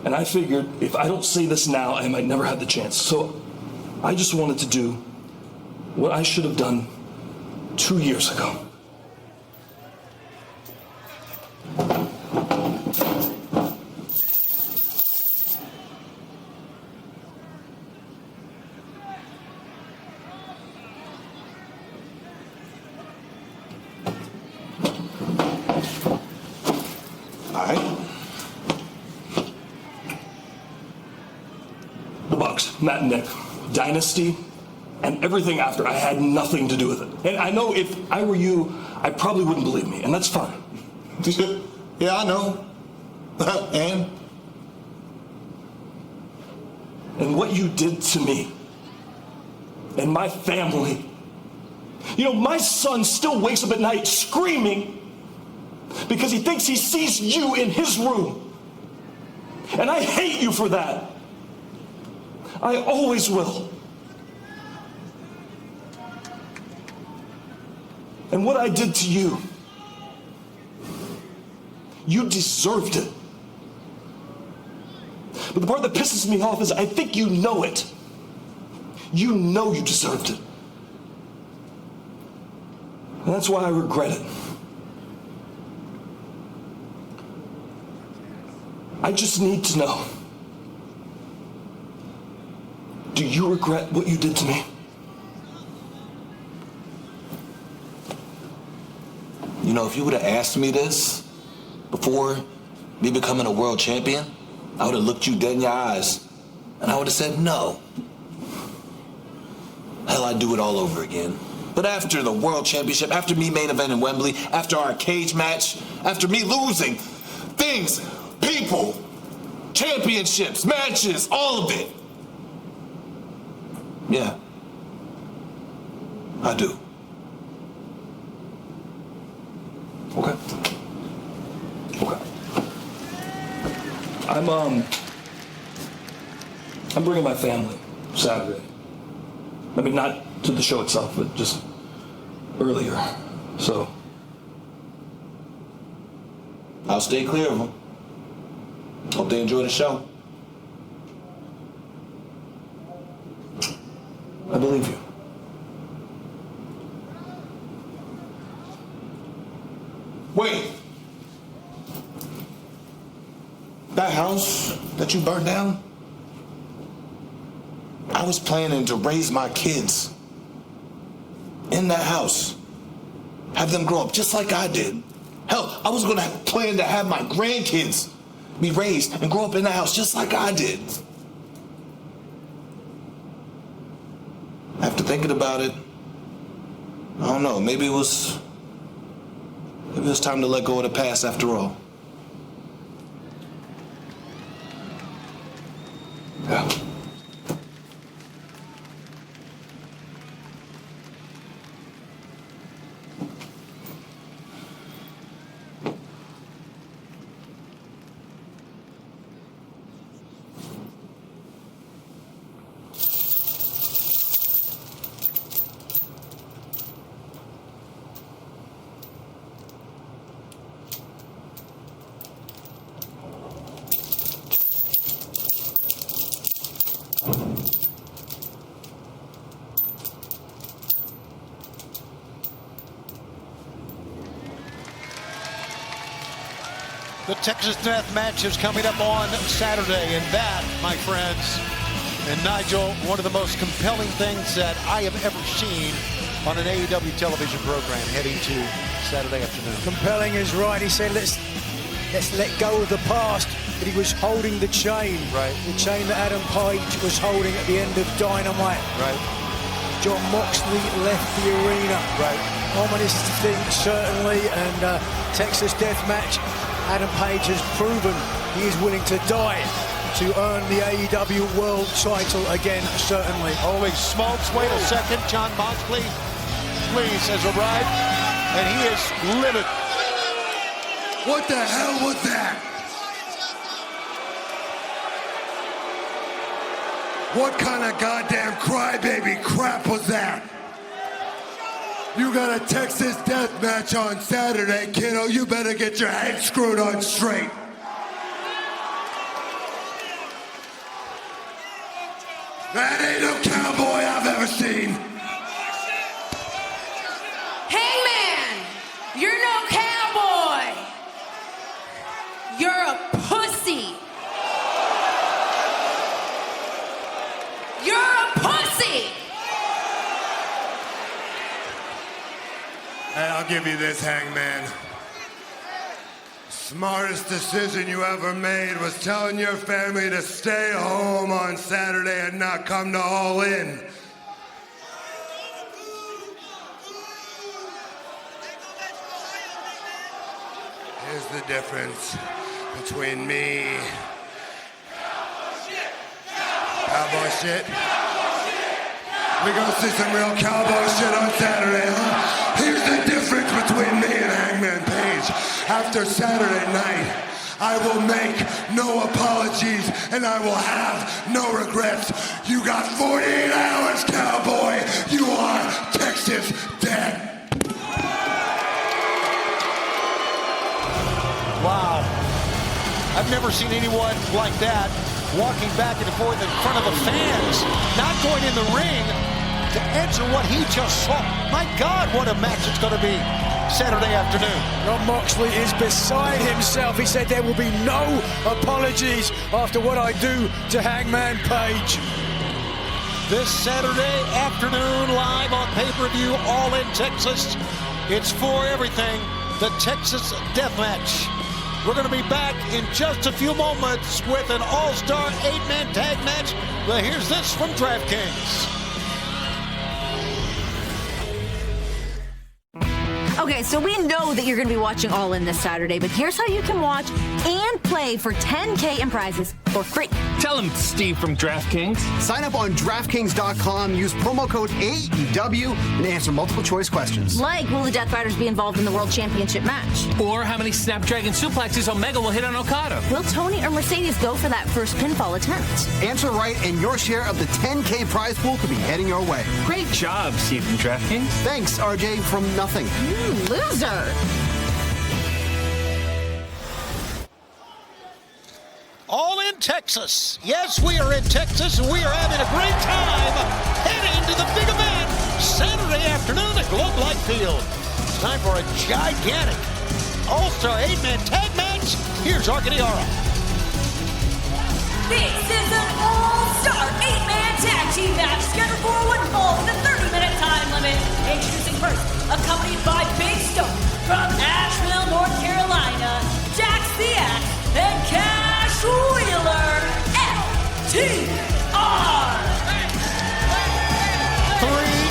And I figured if I don't say this now, I might never have the chance. So I just wanted to do what I should have done 2 years ago. Matt and Nick, Dynasty, and everything after, I had nothing to do with it. And I know if I were you, I probably wouldn't believe me, and that's fine. Yeah, I know. And what you did to me and my family. You know, my son still wakes up at night screaming because he thinks he sees you in his room. And I hate you for that. I always will. And what I did to you, you deserved it. But the part that pisses me off is I think you know it. You know you deserved it. And that's why I regret it. I just need to know. Do you regret what you did to me? You know, if you would have asked me this before me becoming a world champion, I would have looked you dead in your eyes and I would have said no. Hell, I'd do it all over again. But after the world championship, after me main event in Wembley, after our cage match, after me losing things, people, championships, matches, all of it. Yeah, I do. Okay. I'm bringing my family Saturday. I mean, not to the show itself, but just earlier. So I'll stay clear of them. Hope they enjoy the show. I believe you. Wait. That house that you burned down? I was planning to raise my kids in that house. Have them grow up just like I did. Hell, I was going to plan to have my grandkids be raised and grow up in that house just like I did. After thinking about it, I don't know, maybe it was time to let go of the past after all. Yeah. The Texas Death Match is coming up on Saturday, and that, my friends, and Nigel, one of the most compelling things that I have ever seen on an AEW television program heading to Saturday afternoon. Compelling is right. He said, let's let go of the past. But he was holding the chain. Right. The chain that Adam Page was holding at the end of Dynamite. Right. John Moxley left the arena. Right. Ominous thing, certainly. And Texas Death Match Adam Page has proven he is willing to die to earn the AEW World title again, certainly. Holy smokes, wait a second. John Moxley, please, has arrived, and he is livid. What the hell was that? What kind of goddamn crybaby crap was that? You got a Texas death match on Saturday, kiddo. You better get your head screwed on straight. That ain't no cowboy I've ever seen. Hangman, you're no cowboy. You're a pussy. You're a pussy. Hey, I'll give you this, Hangman. Smartest decision you ever made was telling your family to stay home on Saturday and not come to All In. Here's the difference between me. Cowboy shit. We gonna see some real cowboy shit on Saturday, huh? Here's the difference between me and Hangman Page. After Saturday night, I will make no apologies and I will have no regrets. You got 48 hours, cowboy. You are Texas dead. Wow. I've never seen anyone like that walking back and forth in front of the fans, not going in the ring to answer what he just saw. My God, what a match it's going to be Saturday afternoon. Ron Moxley is beside himself. He said there will be no apologies after what I do to Hangman Page. This Saturday afternoon, live on pay-per-view, All In Texas. It's for everything, the Texas Deathmatch. We're going to be back in just a few moments with an all-star 8-man tag match. But here's this from DraftKings. Okay, so we know that you're going to be watching All In this Saturday, but here's how you can watch and play for $10K in prizes for free. Tell him, Steve from DraftKings. Sign up on DraftKings.com, use promo code AEW, and answer multiple choice questions. Like, will the Death Riders be involved in the World Championship match? Or how many Snapdragon suplexes Omega will hit on Okada? Will Tony or Mercedes go for that first pinfall attempt? Answer right, and your share of the $10K prize pool could be heading your way. Great job, Steve from DraftKings. Thanks, RJ from nothing. Loser. All in Texas. Yes, we are in Texas, and we are having a great time heading to the big event Saturday afternoon at Globe Life Field. It's time for a gigantic all-star 8-man tag match. Here's Arcadiara. This is an all-star 8-man tag team match scheduled for one fall with a 30-minute time limit. Introducing first, accompanied by Big Stone from Asheville, North Carolina, Jax the Axe, and Cash Wheeler, FTR. Three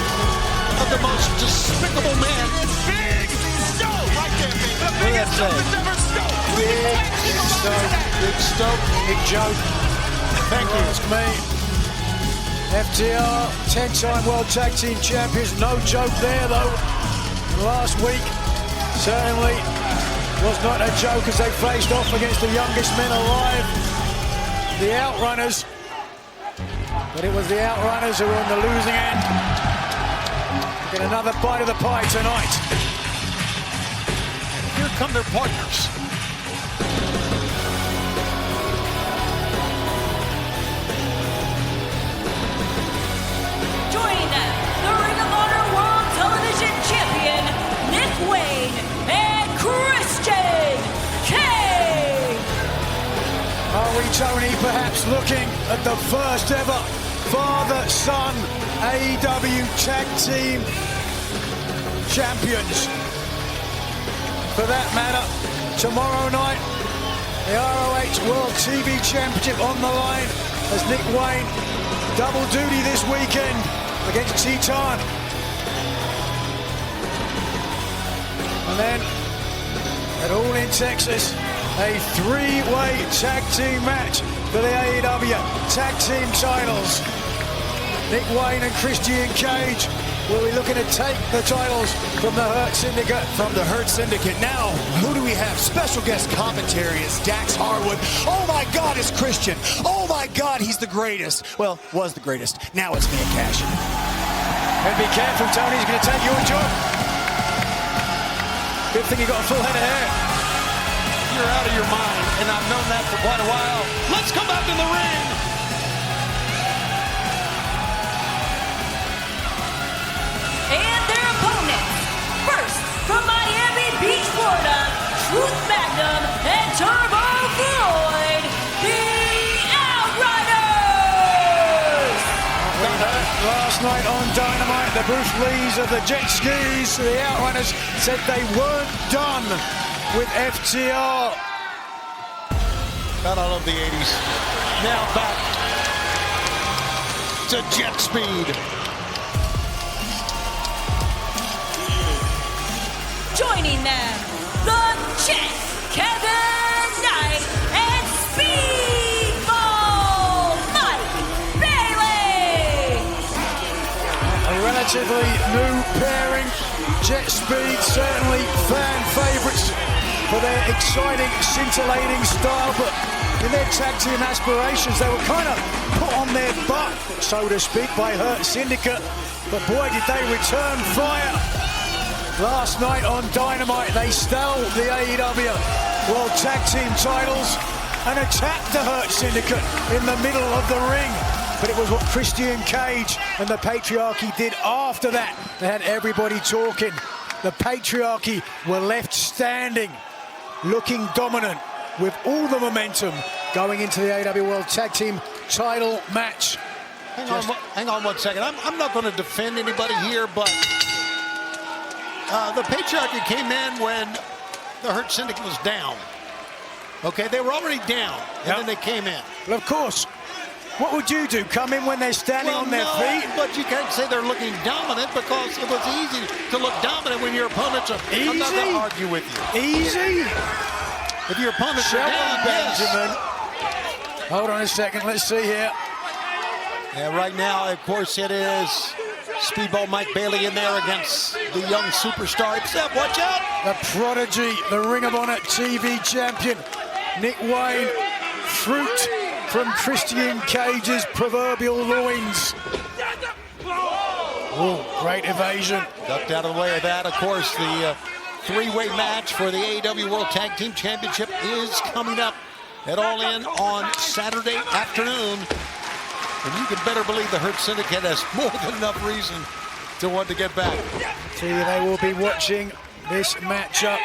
of the most despicable men. Big Stone! Right there, baby. The biggest Stone that's ever Stone. Big Stone, Big Joe. Thank you. Ask me. FTR, 10-time World Tag Team Champions. No joke there, though. Last week, certainly was not a joke as they faced off against the youngest men alive, the Outrunners. But it was the Outrunners who were on the losing end. Get another bite of the pie tonight. Here come their partners. Joining them, the Ring of Honor World Television Champion, Nick Wayne, and Christian Cage. Are we, Tony, perhaps looking at the first ever father-son AEW Tag Team Champions? For that matter, tomorrow night, the ROH World TV Championship on the line as Nick Wayne double duty this weekend against Titan. And then at All In Texas, A three-way tag team match for the AEW tag team titles. Nick Wayne and Christian Cage will be looking to take the titles from the Hurt Syndicate. Now, who do we have? Special guest commentary is Dax Harwood. Oh my God, it's Christian. Oh my God, he's the greatest. Well, was the greatest. Now it's me and Cash. And be careful, Tony, he's going to take your job. Good thing you got a full head of hair. You're out of your mind, and I've known that for quite a while. Let's come back in the ring. And their opponents, first from Miami Beach, Florida, Truth Magnum and Turbo Floyd, the Outriders! Last night on Dynamite, the Bruce Lees of the jet skis, the Outrunners, said they weren't done with FTR. God, I love the 80s. Now back to jet speed. Joining them, the Jet, Kevin Knight, and Speedball Mike Bailey. A relatively new pairing. Jet Speed, certainly fan favorites for their exciting, scintillating style, but in their tag team aspirations, they were kind of put on their butt, so to speak, by Hurt Syndicate. But boy, did they return fire. Last night on Dynamite, they stole the AEW World Tag Team titles and attacked the Hurt Syndicate in the middle of the ring. But it was what Christian Cage and the Patriarchy did after that. They had everybody talking. The Patriarchy were left standing, looking dominant with all the momentum going into the AEW World Tag Team title match. Hang on one second. I'm not going to defend anybody here, but the Patriarchy came in when the Hurt Syndicate was down. Okay, they were already down, and then they came in. Well, of course. What would you do? Come in when they're standing on their feet? But you can't say they're looking dominant because it was easy to look dominant when your opponents are... Easy? I'm not going to argue with you. Easy? If your opponents are down, Benjamin. Yes. Hold on a second. Let's see here. Yeah, right now, of course, it is Speedball Mike Bailey in there against the young superstar. Except, watch out! The prodigy, the Ring of Honor TV champion, Nick Wayne, fruit from Christian Cage's proverbial loins. Oh, great evasion. Ducked out of the way of that. Of course, the three-way match for the AEW World Tag Team Championship is coming up at All In on Saturday afternoon. And you can better believe the Hurt Syndicate has more than enough reason to want to get back. See, they will be watching this matchup.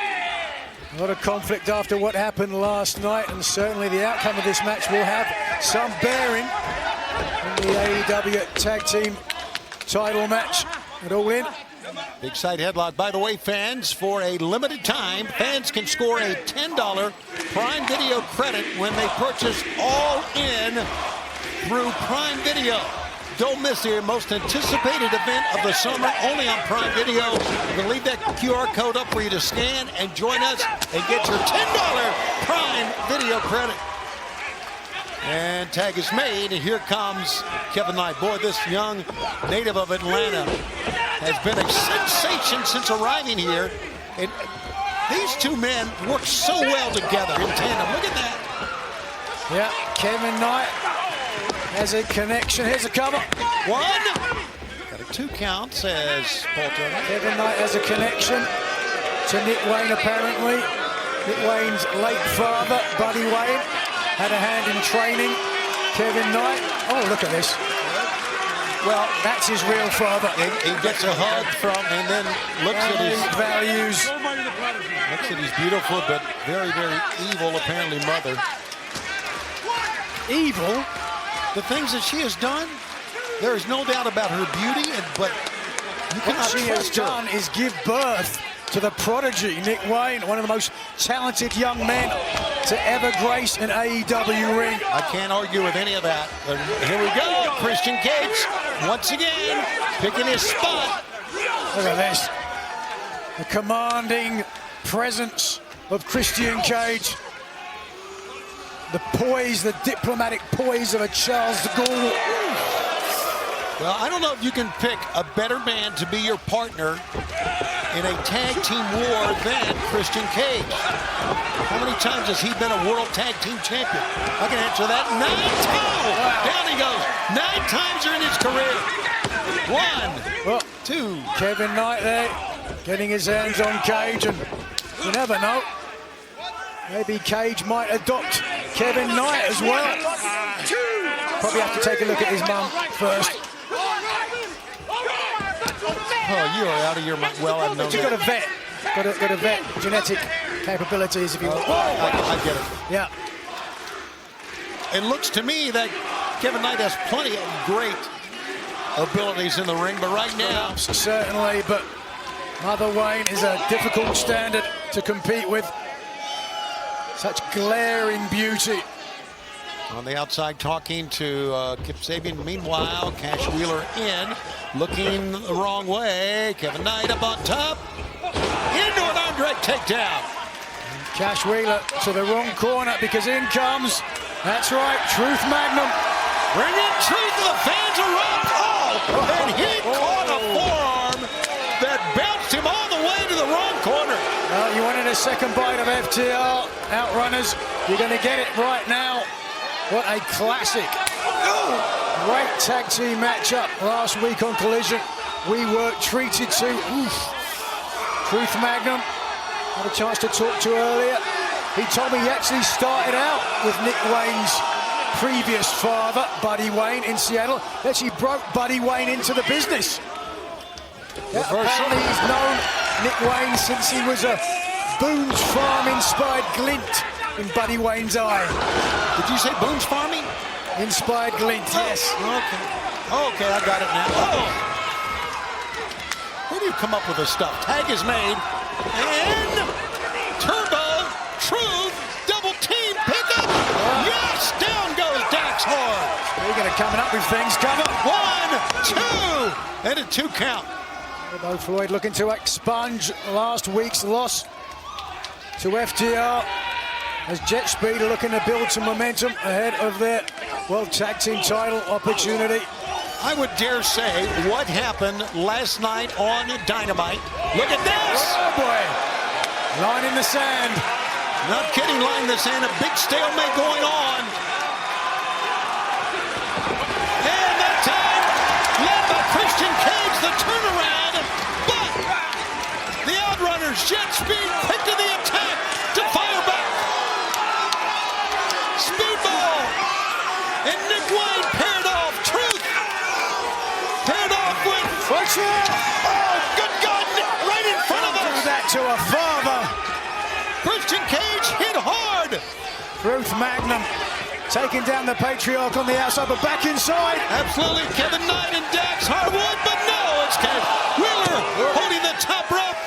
A lot of conflict after what happened last night, and certainly the outcome of this match will have some bearing in the AEW Tag Team title match at All In. Big side headlock. By the way, fans, for a limited time, fans can score a $10 Prime Video credit when they purchase All In through Prime Video. Don't miss the most anticipated event of the summer, only on Prime Video. We'll leave that QR code up for you to scan and join us and get your $10 Prime Video credit. And tag is made, and here comes Kevin Knight. Boy, this young native of Atlanta has been a sensation since arriving here. And these two men work so well together in tandem. Look at that. Yeah, Kevin Knight has a connection. Here's a cover. One. Got a 2 count, says Paul Turner. Kevin Knight has a connection to Nick Wayne, apparently. Nick Wayne's late father, Buddy Wayne, had a hand in training Kevin Knight. Oh, look at this. Well, that's his real father. He gets a hug from, and then looks at his values. Looks at his beautiful but very, very evil, apparently, mother. Evil? The things that she has done, there is no doubt about her beauty, but you cannot what she has done is give birth to the prodigy, Nick Wayne, one of the most talented young men to ever grace an AEW ring. I can't argue with any of that. But here we go, Christian Cage, once again, picking his spot. Look at this. The commanding presence of Christian Cage. the poise, the diplomatic poise of a Charles de Gaulle. Well, I don't know if you can pick a better man to be your partner in a tag team war than Christian Cage. How many times has he been a world tag team champion? I can answer that. 9 times. Wow. Down he goes. 9 times during his career. 1, 2. Kevin Knight there, getting his hands on Cage, and you never know. Maybe Cage might adopt Kevin Knight as well. Probably have to take a look at his mum first. Oh, you are out of your mind. Well, I've known you've got to vet. Got to vet genetic capabilities if you want. I get it. Yeah. It looks to me that Kevin Knight has plenty of great abilities in the ring, but right now... Certainly, but Mother Wayne is a difficult standard to compete with. Such glaring beauty. On the outside talking to Kip Sabian. Meanwhile, Cash Wheeler in, looking the wrong way. Kevin Knight up on top. Into an arm drag takedown. Cash Wheeler to the wrong corner because in comes, that's right, Truth Magnum. Bring in Truth, the fans erupt. Oh, and he caught a forearm that bounced him all the way to the wrong corner. Well, you wanted a second bite of FTR Outrunners. You're going to get it right now. What a classic. Great tag team matchup last week on Collision. We were treated to Truth Magnum. Had a chance to talk to earlier. He told me he actually started out with Nick Wayne's previous father, Buddy Wayne, in Seattle. Actually broke Buddy Wayne into the business. Yeah, apparently he's known Nick Wayne since he was a Boone's Farm-inspired glint in Buddy Wayne's eye. Did you say Boone's Farming? Inspired glint, yes. Okay, I got it now. Where do you come up with this stuff? Tag is made, and Turbo, Truth, double team pickup. Yes, down goes Dax Hard. They're going to coming up with things. Come up. 1, 2, and a 2 count. Turbo Floyd looking to expunge last week's loss to FTR. As Jet Speed are looking to build some momentum ahead of their World Tag Team title opportunity. I would dare say what happened last night on Dynamite. Look at this! Oh boy! Line in the sand. Not kidding, line in the sand. A big stalemate going on. And that time, led by Christian Cage, the turnaround. But the Outrunners, Jet Speed, quick to the attack to fire back. Speedball and Nick Wayne paired off. Truth paired off with. What's that? Oh, good God! Right in front of us. Do that to a father. Christian Cage hit hard. Truth Magnum taking down the Patriarch on the outside, but back inside. Absolutely, Kevin Knight and Dax Harwood, but no, it's Cash Wheeler holding the top rope.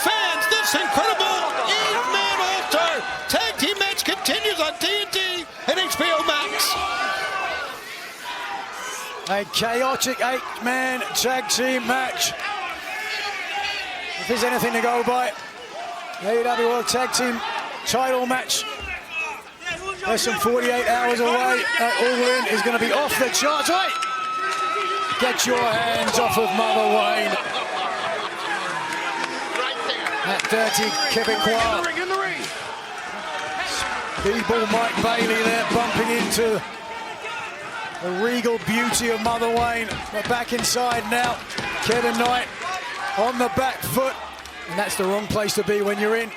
Fans, this incredible 8-man All-Star tag team match continues on TNT and HBO Max. A chaotic 8-man tag team match. If there's anything to go by, AEW World Tag Team title match. Less than 48 hours away. That All In is going to be off the charts. Right. Get your hands off of Mother Wayne. That dirty Quebecois. Speedball Mike Bailey there bumping into the regal beauty of Mother Wayne. But back inside now. Kevin Knight on the back foot. And that's the wrong place to be when you're in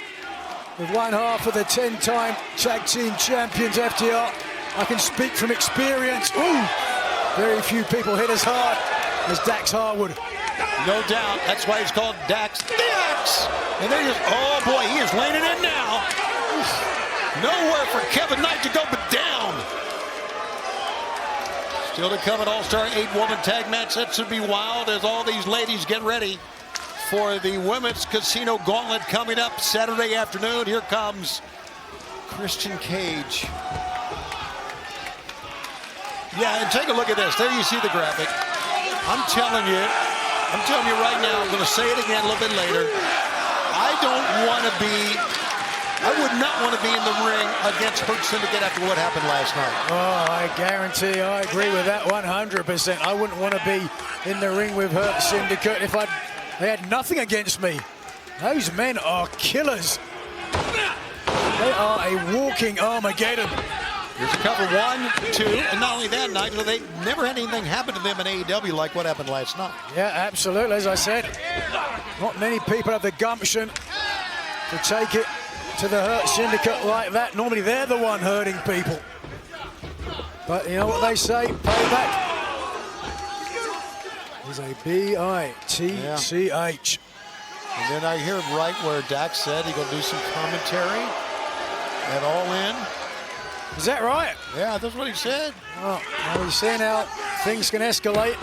with one half of the 10-time tag team champions, FTR. I can speak from experience. Ooh, very few people hit as hard as Dax Harwood. No doubt. That's why he's called Dax. Dax! And they just, oh boy, he is laying it in now. Nowhere for Kevin Knight to go but down. Still to come, an All-Star 8-woman tag match. That should be wild as all these ladies get ready for the Women's Casino Gauntlet coming up Saturday afternoon. Here comes Christian Cage. Yeah, and take a look at this. There you see the graphic. I'm telling you right now, I'm going to say it again a little bit later. I don't want to be I would not want to be in the ring against Hurt Syndicate after what happened last night. Oh, I guarantee I agree with that 100%. I wouldn't want to be in the ring with Hurt Syndicate if they had nothing against me. Those men are killers. They are a walking Armageddon. Here's a cover, 1, 2, and not only that, Nigel, they never had anything happen to them in AEW like what happened last night. Yeah, absolutely. As I said, not many people have the gumption to take it to the Hurt Syndicate like that. Normally they're the one hurting people. But you know what they say, payback is a B-I-T-C-H. And then I hear right where Dax said he's going to do some commentary at All In. Is that right? Yeah, that's what he said. Oh, well, we've seen how things can escalate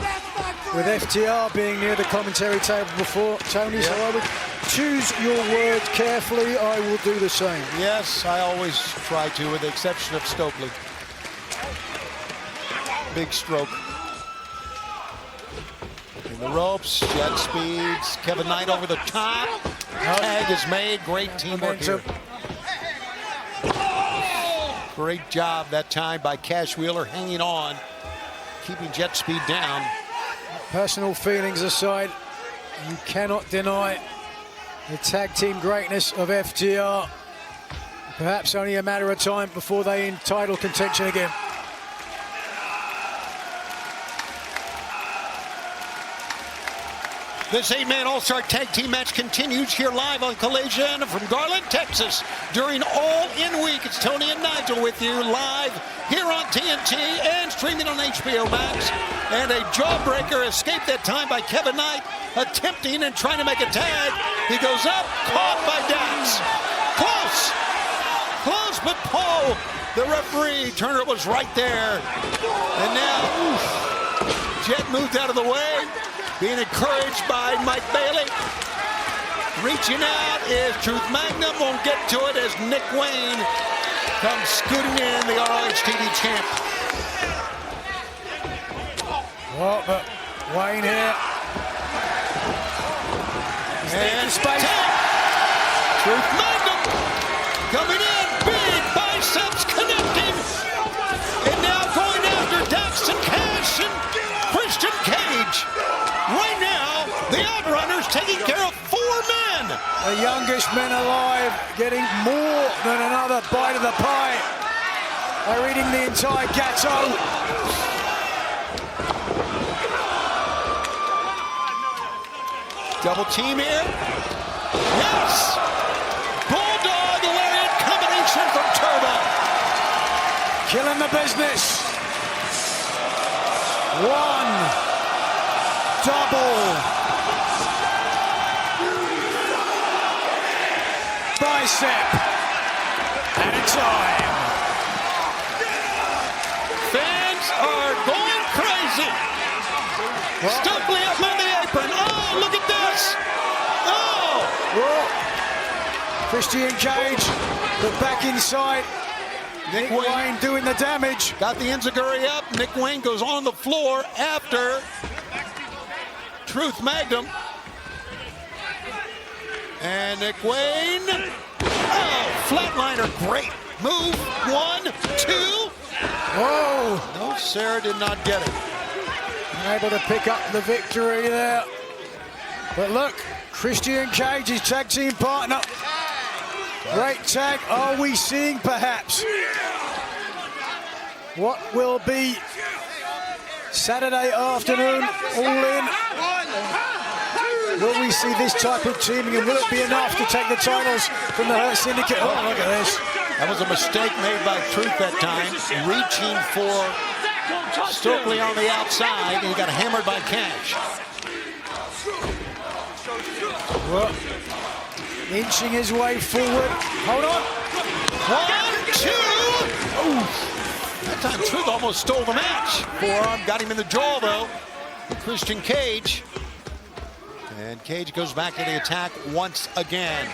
with FTR being near the commentary table before, Tony, so I would choose your words carefully. I will do the same. Yes, I always try to, with the exception of Stokely. Big stroke. In the ropes, jet speeds, Kevin Knight over the top. Tag is made, great teamwork here. Great job that time by Cash Wheeler, hanging on, keeping jet speed down. Personal feelings aside, you cannot deny the tag team greatness of FTR. Perhaps only a matter of time before they in title contention again. This 8-man All-Star Tag Team match continues here live on Collision from Garland, Texas. During All In Week, it's Tony and Nigel with you live here on TNT and streaming on HBO Max. And a jawbreaker escaped that time by Kevin Knight, attempting and trying to make a tag. He goes up, caught by Dax. Close, close, but Paul, the referee, Turner was right there. And now, Jet moved out of the way. Being encouraged by Mike Bailey. Reaching out is Truth Magnum. Won't get to it as Nick Wayne comes scooting in, the ROH TV champ. Oh, but Wayne here. And space. Truth Magnum coming in. Big biceps connecting. And now going after Dax and Cash and Christian Cage. Right now, the Outrunners taking care of 4 men. The youngest men alive getting more than another bite of the pie. They're eating the entire gâteau. Double team here. Yes! Bulldog lariat combination from Turbo. Killing the business. 1. Double bicep and time. Fans are going crazy. Stokely up on the apron. Oh, look at this. Oh. Whoa. Christian Cage, but back inside. Nick Wayne doing the damage. Got the enziguri up. Nick Wayne goes on the floor after Truth Magnum. And Nick Wayne. Oh, flatliner, great move. 1, 2. Whoa. No, Sarah did not get it. Able to pick up the victory there. But look, Christian Cage, his tag team partner. Great tag. Are we seeing perhaps what will be Saturday afternoon, All In? Will we see this type of teaming, and will it be enough to take the titles from the Hurt Syndicate? Oh, look at this. That was a mistake made by Truth that time, reaching for Stokely on the outside, and he got hammered by Cash. Well, inching his way forward. Hold on. 1, 2. Oh, that time Truth almost stole the match. Forearm got him in the jaw, though. Christian Cage. And Cage goes back to the attack once again.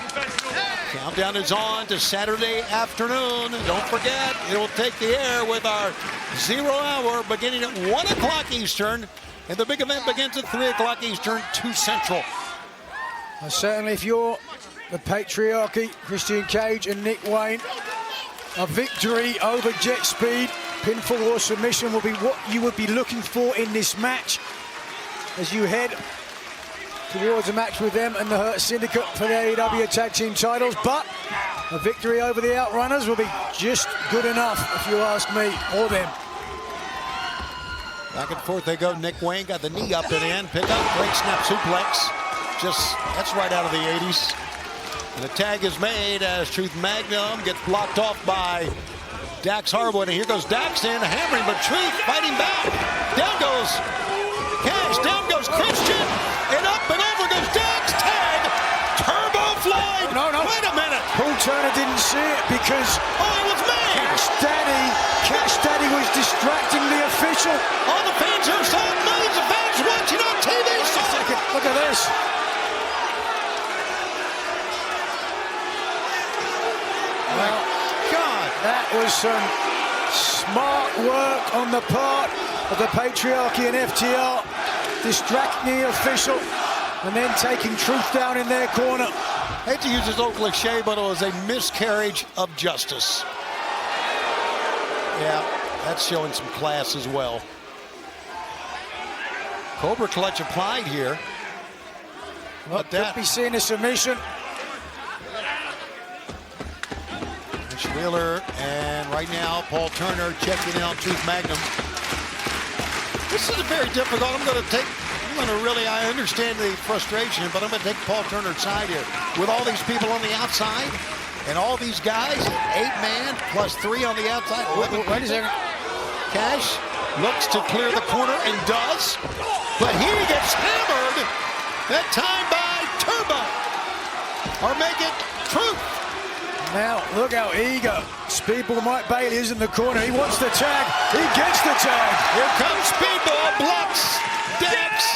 Countdown is on to Saturday afternoon. Don't forget, it will take the air with our 0 hour beginning at 1 o'clock Eastern. And the big event begins at 3 o'clock Eastern, 2 Central. Certainly, if you're the Patriarchy, Christian Cage and Nick Wayne. A victory over Jet Speed, pinfall or submission will be what you would be looking for in this match as you head towards a match with them and the Hurt Syndicate for the AEW Tag Team titles. But a victory over the Outrunners will be just good enough, if you ask me, or them. Back and forth they go. Nick Wayne got the knee up and in. Pick up, great snap suplex. That's right out of the 80s. And the tag is made as Truth Magnum gets blocked off by Dax Harwood. And here goes Dax in, hammering, but Truth fighting back. Down goes Cash, down goes Christian, and up and over goes Dax. Tag, Turbo Floyd. No. Wait a minute. Paul Turner didn't see it because it was me. Cash Daddy was distracting the official. All the fans here saw it. Millions of fans watching on TV. Look at this. Well, God, that was some smart work on the part of the Patriarchy and FTR, distracting the official and then taking Truth down in their corner. I hate to use this old cliche, but it was a miscarriage of justice. Yeah, that's showing some class as well. Cobra Clutch applied here. What could be seen as submission. Wheeler, and right now Paul Turner checking in on Truth Magnum. This is very difficult. I understand the frustration, but I'm going to take Paul Turner's side here. With all these people on the outside, and all these guys, 8-man plus 3 on the outside. Wait a second. Cash looks to clear the corner and does, but he gets hammered. That time by Turbo. Or make it Truth. Now, look how eager Speedball Mike Bailey is in the corner. He wants the tag. He gets the tag. Here comes Speedball, blocks Dax.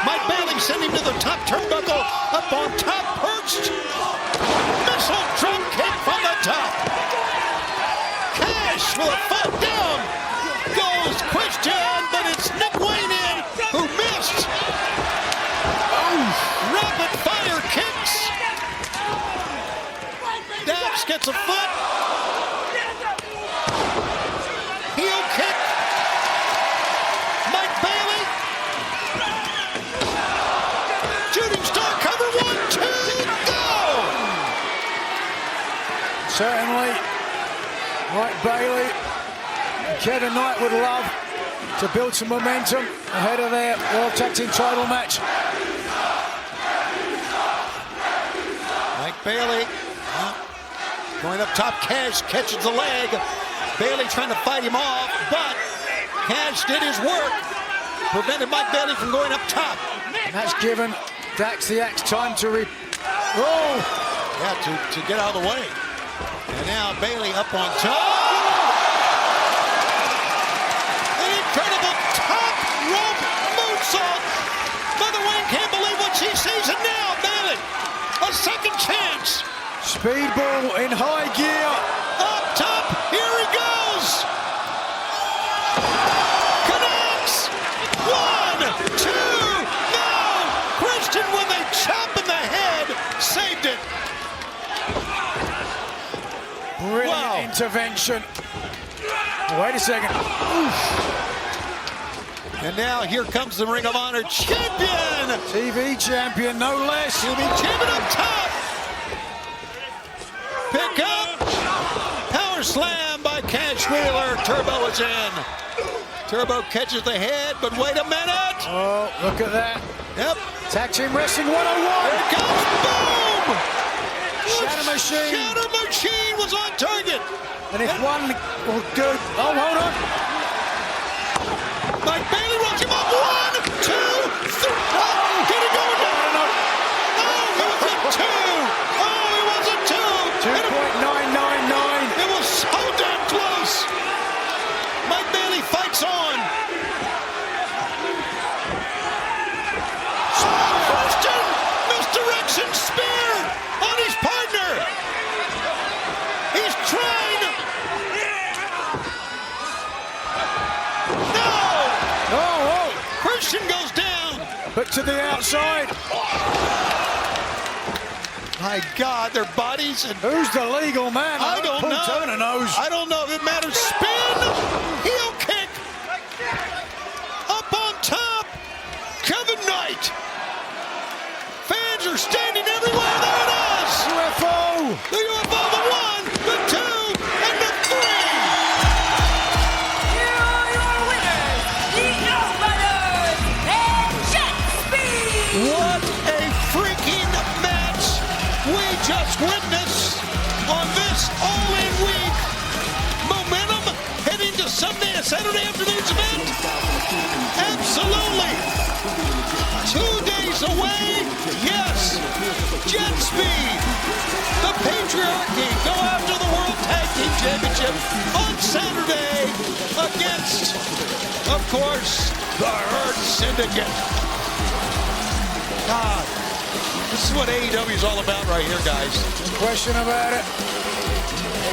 Mike Bailey sent him to the top turnbuckle. Up on top, perched. Missile drop kick from the top. Cash with a foot down. Goes Christian, but it's Nick Wayne in who missed. Rapid fire kicks. Dax gets a foot. Heel kick. Mike Bailey. Shooting star cover. 1, 2, go. Certainly, Mike Bailey and Kevin Knight would love to build some momentum ahead of their World Tag Team title match. Mike Bailey. Going up top, Cash catches the leg. Bailey trying to fight him off, but Cash did his work. Prevented Mike Bailey from going up top. And that's given Dax the Axe time to to get out of the way. And now Bailey up on top. An incredible top rope moonsault. Mother Wayne can't believe what she sees. And now Bailey, a second chance. Speedball in high gear. Up top, here he goes. Connects. 1, 2, no. Christian with a chop in the head. Saved it. Brilliant intervention. Wait a second. Oof. And now here comes the Ring of Honor champion. TV champion, no less. TV champion up top. Pick up. Power slam by Cash Wheeler. Turbo is in. Turbo catches the head, but wait a minute. Oh, look at that. Yep. Tag Team Wrestling 101. Here it comes. Boom. Shatter Machine. Shatter Machine was on target. And if one will do. Oh, hold on. Mike Bailey rolls him up. 1, 2, 3. Oh, did he go down? Oh, it was a 2. Oh, it was a 2. 2.999. It was so damn close. Mike Bailey fights on. Christian, misdirection spear on his partner. He's trying. No. Oh. Christian goes down. But to the outside. My God, their bodies. And who's the legal man? I don't know. Turner knows. I don't know. It matters. Spin. Heel kick. Up on top. Kevin Knight. Fans are standing everywhere. There it is. UFO. The UFO, the 1, the 2, and the 3. Here are your winners, the Outriders and Jet Speed. What a freaking match we just witnessed on this all-in week. Momentum heading to Sunday and Saturday afternoon's event. Absolutely. 2 days away. Yes. Jet Speed. The Patriarchy go after the World Tag Team Championship on Saturday against, of course, the Hurt Syndicate. God, this is what AEW is all about right here, guys. No question about it.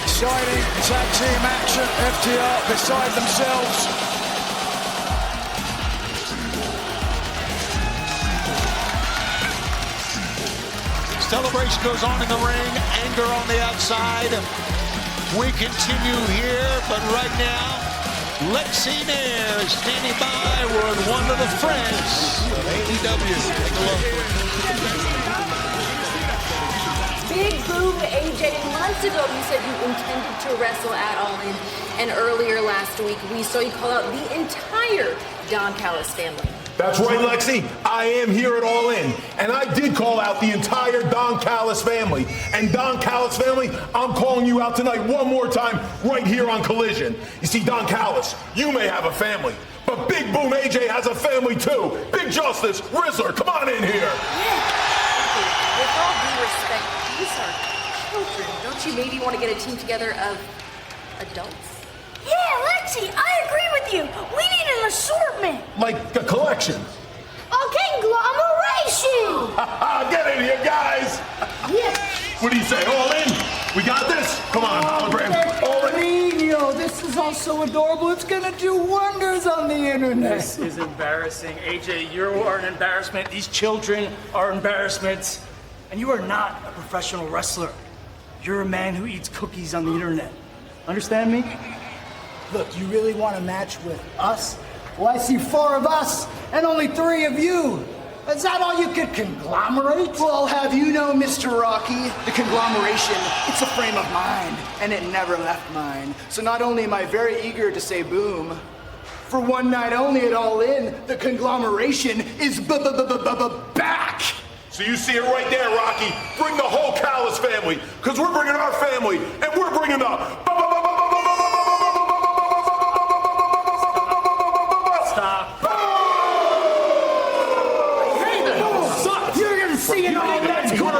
Exciting tag team action. FTR beside themselves. Celebration goes on in the ring, anger on the outside. We continue here, but right now, Lexi Nair is standing by with one of the friends of AEW. Take a look. Big boom to AJ. Months ago, you said you intended to wrestle at All In, and earlier last week, we saw you call out the entire Don Callis family. That's right, Lexi. I am here at All In, and I did call out the entire Don Callis family. And Don Callis family, I'm calling you out tonight one more time right here on Collision. You see, Don Callis, you may have a family, but Big Boom AJ has a family too. Big Justice, Rizzler, come on in here. With all due respect, these are children. Don't you maybe want to get a team together of adults? Yeah, Lexi, I agree with you. We need an assortment. Like a collection. A conglomeration. Get in here, guys. Yeah. What do you say, All In? We got this? Come on, hologram. All In. Nino, this is all so adorable. It's gonna do wonders on the internet. This is embarrassing. AJ, you are an embarrassment. These children are embarrassments. And you are not a professional wrestler. You're a man who eats cookies on the internet. Understand me? Look, you really want a match with us? Well, I see 4 of us and only 3 of you. Is that all you could conglomerate? Well, I'll have you know, Mr. Rocky, the conglomeration, it's a frame of mind, and it never left mine. So not only am I very eager to say boom, for one night only at All In, the conglomeration is back. So you see it right there, Rocky. Bring the whole Callis family, because we're bringing our family, and we're bringing the... Stop. Hey, you're gonna see it all. That's cool.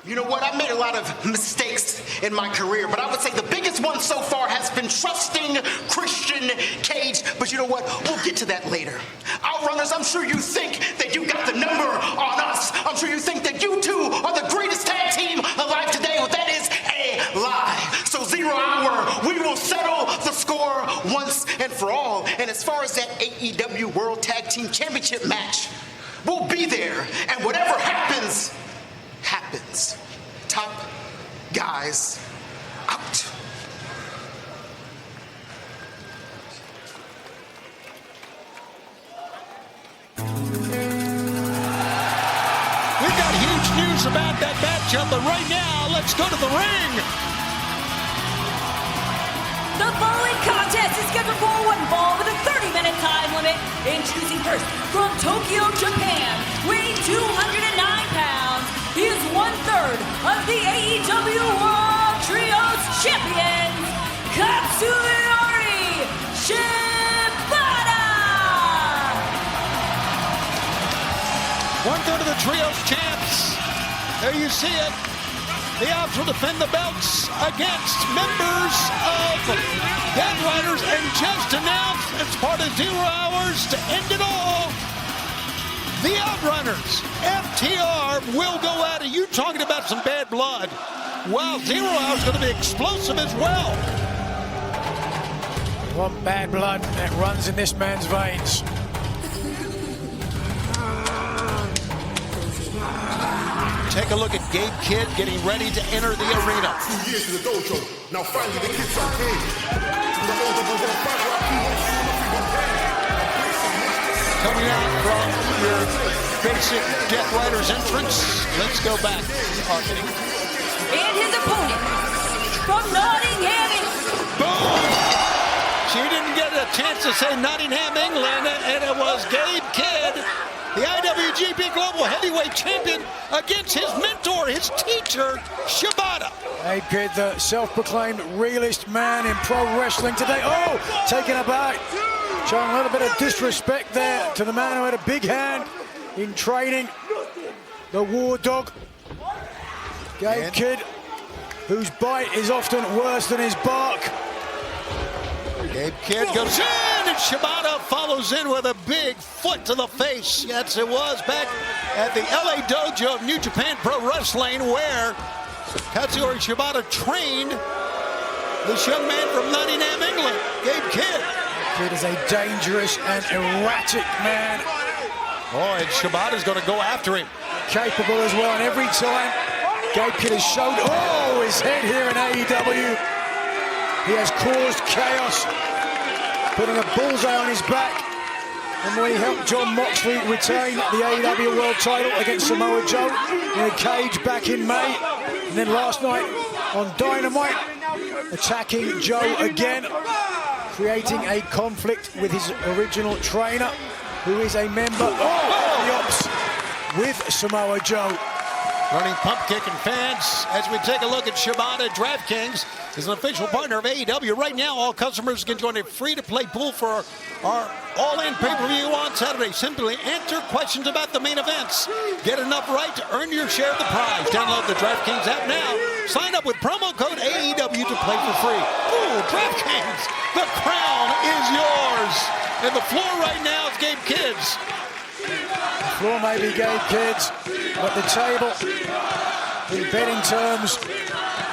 You know what? I've made a lot of mistakes in my career, but I would say the biggest one so far has been trusting Christian Cage. But you know what? We'll get to that later. Outrunners, I'm sure you think that you got the number on us. I'm sure you think that you two are the greatest tag team alive today. Well, that is a lie. So 0 hour, we will settle the score once and for all. And as far as that AEW World Tag Team Championship match, we'll be there. And whatever happens, happens. Top guys out. We've got huge news about that matchup, but right now, let's go to the ring. The following contest is scheduled for one fall with a 30-minute time limit. Introducing first from Tokyo, Japan, weighing 209 pounds, he is 1/3 of the AEW World Trios Champions, Katsuyori Shibata! 1/3 of the Trios champs. There you see it. The Opps will defend the belts against members of Dead Riders, and just announced as part of 0 hours to end it all, the Outrunners, FTR, will go at it. You talking about some bad blood. Wow, 0 hours going to be explosive as well. One bad blood that runs in this man's veins. Take a look at Gabe Kidd getting ready to enter the arena. 2 years in the dojo. Now finally the kids are paid. Coming out from your basic Death Riders entrance, let's go back to marketing. And his opponent from Nottingham. Boom! She didn't get a chance to say Nottingham, England, and it was Gabe Kidd, the IWGP Global Heavyweight Champion, against his mentor, his teacher, Shibata. Gabe Kidd, the self-proclaimed realest man in pro wrestling today. Oh, taking a bite. Showing a little bit of disrespect there to the man who had a big hand in training, the War Dog. Gabe Kidd, whose bite is often worse than his bark. Gabe Kidd goes in, and Shibata follows in with a big foot to the face. Yes, it was back at the LA Dojo of New Japan Pro Wrestling, where Katsuyori Shibata trained this young man from Nottingham, England, Gabe Kidd. Kidd is a dangerous and erratic man. Oh, and Shibata's going to go after him. Capable as well, and every time Gabe Kidd has showed, his head here in AEW. He has caused chaos, putting a bullseye on his back. And when he helped John Moxley retain the AEW World title against Samoa Joe in a cage back in May. And then last night on Dynamite, attacking Joe again, creating a conflict with his original trainer, who is a member of the Opps with Samoa Joe. Running pump kicking fans as we take a look at Shibata. DraftKings is an official partner of AEW. Right now, all customers can join a free-to-play pool for our all-in pay-per-view on Saturday. Simply answer questions about the main events. Get enough right to earn your share of the prize. Download the DraftKings app now. Sign up with promo code AEW to play for free. Ooh, DraftKings, the crown is yours. And the floor right now is Gabe Kidd's. The floor may be Gabe Kidd's, but the table in betting terms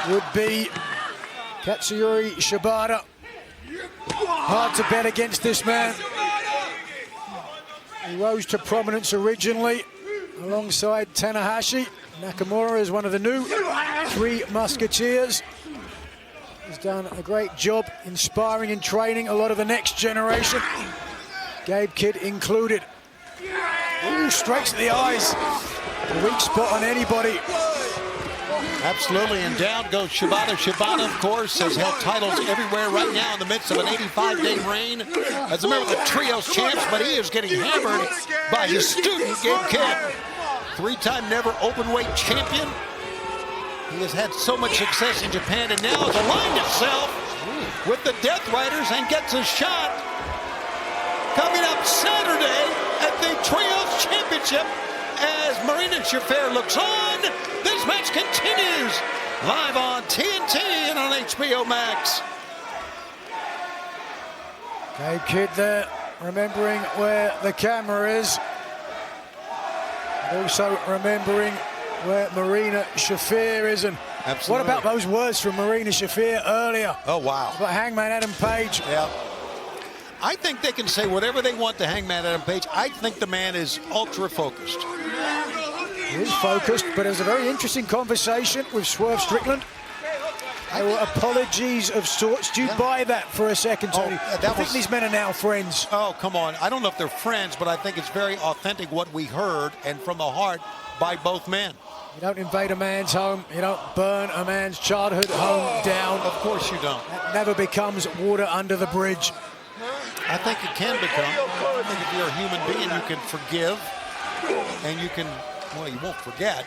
would be Katsuyori Shibata. Hard to bet against this man. He rose to prominence originally alongside Tanahashi. Nakamura is one of the new Three Musketeers. He's done a great job inspiring and training a lot of the next generation, Gabe Kidd included. Ooh, straight to the eyes. A weak spot on anybody. Absolutely, and down goes Shibata. Shibata, of course, has held titles everywhere right now in the midst of an 85-day reign as a member of the Trios champs, but he is getting hammered by his student, Gabe Kidd. Three-time never openweight champion. He has had so much success in Japan and now has aligned himself with the Death Riders and gets a shot coming up Saturday at the Trios Championship as Marina Shafir looks on. This match continues live on TNT and on HBO Max. Gabe Kidd there, remembering where the camera is. Also remembering where Marina Shafir is. And absolutely. What about those words from Marina Shafir earlier? Oh, wow. About Hangman Adam Page. Yeah. I think they can say whatever they want to Hangman Adam Page. I think the man is ultra-focused. He is focused, but it was a very interesting conversation with Swerve Strickland. There were apologies of sorts. Do you buy that for a second, Tony? I think these men are now friends. Oh, come on. I don't know if they're friends, but I think it's very authentic what we heard and from the heart by both men. You don't invade a man's home. You don't burn a man's childhood home down. Of course you don't. That never becomes water under the bridge. I think it can become. I think if you're a human being, you can forgive and you can, well, you won't forget.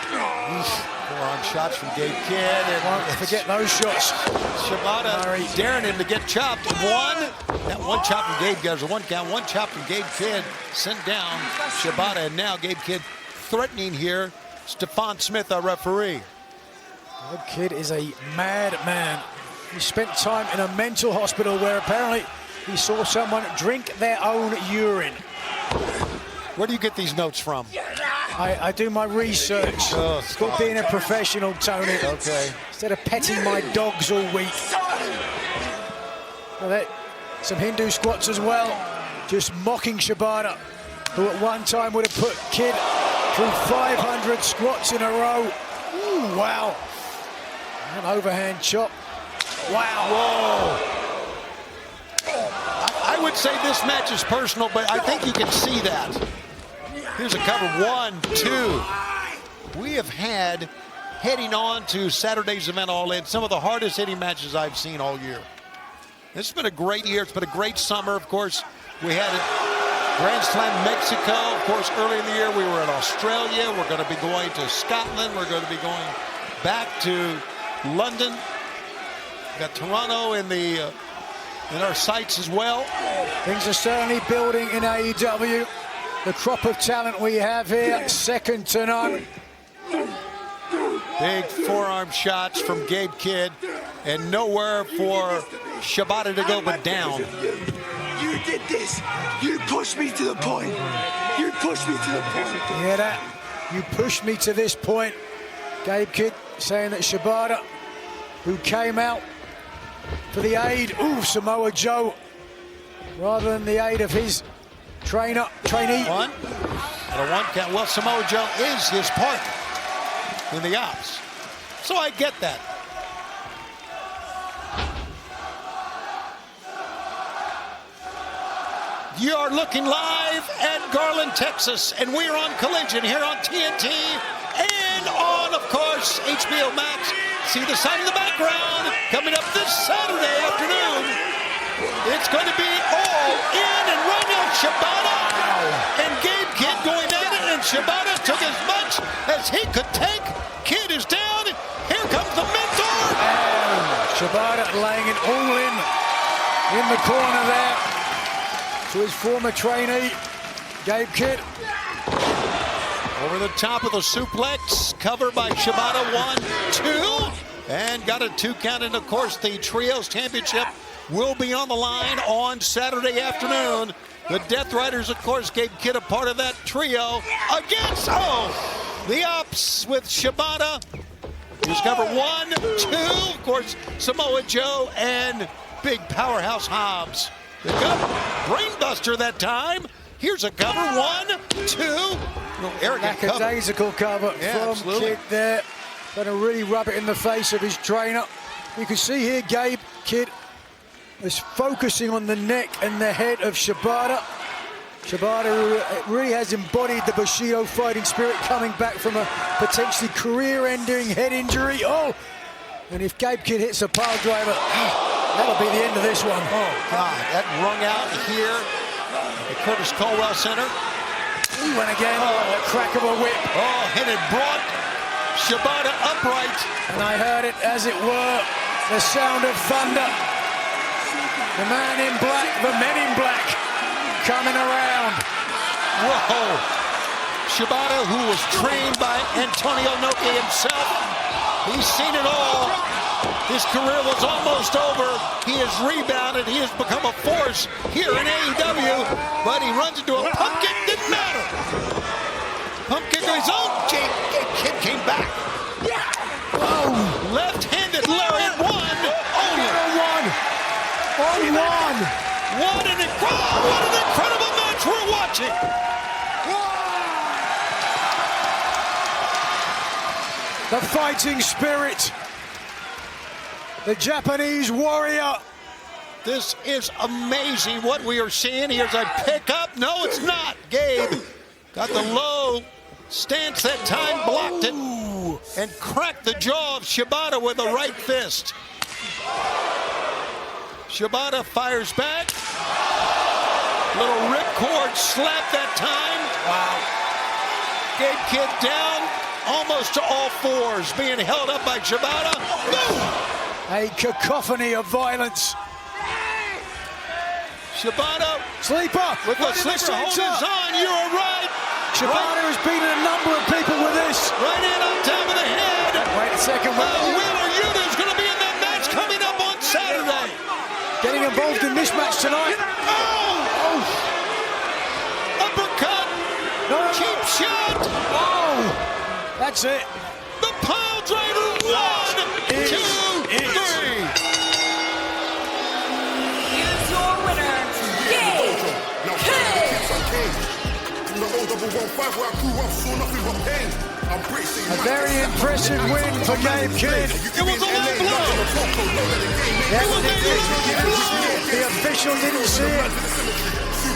Forearm shots from Gabe Kidd. And won't forget those shots. Shibata daring him to get chopped. One. That one chop from Gabe goes a one count. One chop from Gabe Kidd sent down Shibata. And now Gabe Kidd threatening here Stephon Smith, our referee. Gabe Kidd is a mad man. He spent time in a mental hospital where apparently he saw someone drink their own urine. Where do you get these notes from? I do my research. It's called being a professional, Tony. Okay. Instead of petting my dogs all week. Some Hindu squats as well. Just mocking Shibata, who at one time would have put Kidd through 500 squats in a row. Ooh, wow. An overhand chop. Wow. Whoa. I would say this match is personal, but I think you can see that. Here's a cover. 1, 2. We have had, heading on to Saturday's event All In, some of the hardest hitting matches I've seen all year. It's been a great year. It's been a great summer. Of course, we had Grand Slam Mexico. Of course, early in the year, we were in Australia. We're going to be going to Scotland. We're going to be going back to London. We got Toronto in our sights as well. Things are certainly building in AEW. The crop of talent we have here, second to none. Big forearm shots from Gabe Kidd, and nowhere for Shibata to go but down. You did this. You pushed me to the point. You pushed me to the point. Yeah, that. You pushed me to this point. Gabe Kidd saying that Shibata, who came out for the aid of Samoa Joe, rather than the aid of his trainee. One. And a 1 count. Well, Samoa Joe is his partner in the Opps. So I get that. You are looking live at Garland, Texas, and we're on Collision here on TNT and on, of course, HBO Max. See the sign in the background coming up this Saturday afternoon. It's going to be all in, and right now Shibata and Gabe Kidd going at it, and Shibata took as much as he could take. Kidd is down. Here comes the mentor. And Shibata laying it all in the corner there to his former trainee, Gabe Kidd. Over the top of the suplex, cover by Shibata, 1, 2, and got a 2 count. And of course, the Trios Championship will be on the line on Saturday afternoon. The Death Riders, of course, Gabe Kidd a part of that trio against the Opps with Shibata. Here's cover 1, 2, of course, Samoa Joe and big powerhouse Hobbs. The brainbuster that time. Here's a cover, 1, 2. Arrogant lackadaisical cover from absolutely. Kidd there. Going to really rub it in the face of his trainer. You can see here Gabe Kidd is focusing on the neck and the head of Shibata. Shibata really has embodied the Bushido fighting spirit, coming back from a potentially career-ending head injury. And if Gabe Kidd hits a pile driver, that'll be the end of this one. Oh, God, that rung out here at the Curtis Culwell Center. He went again. A crack of a whip. And it brought Shibata upright. And I heard it, as it were, the sound of thunder. The man in black, the men in black, coming around. Whoa. Shibata, who was trained by Antonio Inoki himself. He's seen it all. His career was almost over. He has rebounded. He has become a force here in AEW. But he runs into a pump kick. Didn't matter. Pump kick of his own. Kidd came back. Whoa. Left-handed lariat. What an incredible match we're watching. The fighting spirit. The Japanese warrior. This is amazing what we are seeing. Here's a pickup. No, it's not. Gabe got the low stance that time, blocked it, and cracked the jaw of Shibata with a right fist. Shibata fires back. Little ripcord slap that time. Wow. Gabe Kidd down almost to all fours, being held up by Shibata. A cacophony of violence. Shibata. Sleeper. With the sleeper hold is on. You are right. Shibata has beaten a number of people with this. Right in on top of the head. Wait a second. Wheeler Yuta is going to be in that match coming up on Saturday. Getting involved in this match tonight. Uppercut. Cheap shot. That's it. The pile driver. 1, 2, 3. A very impressive win for Gabe Kidd. It was a low blow. The official didn't see it.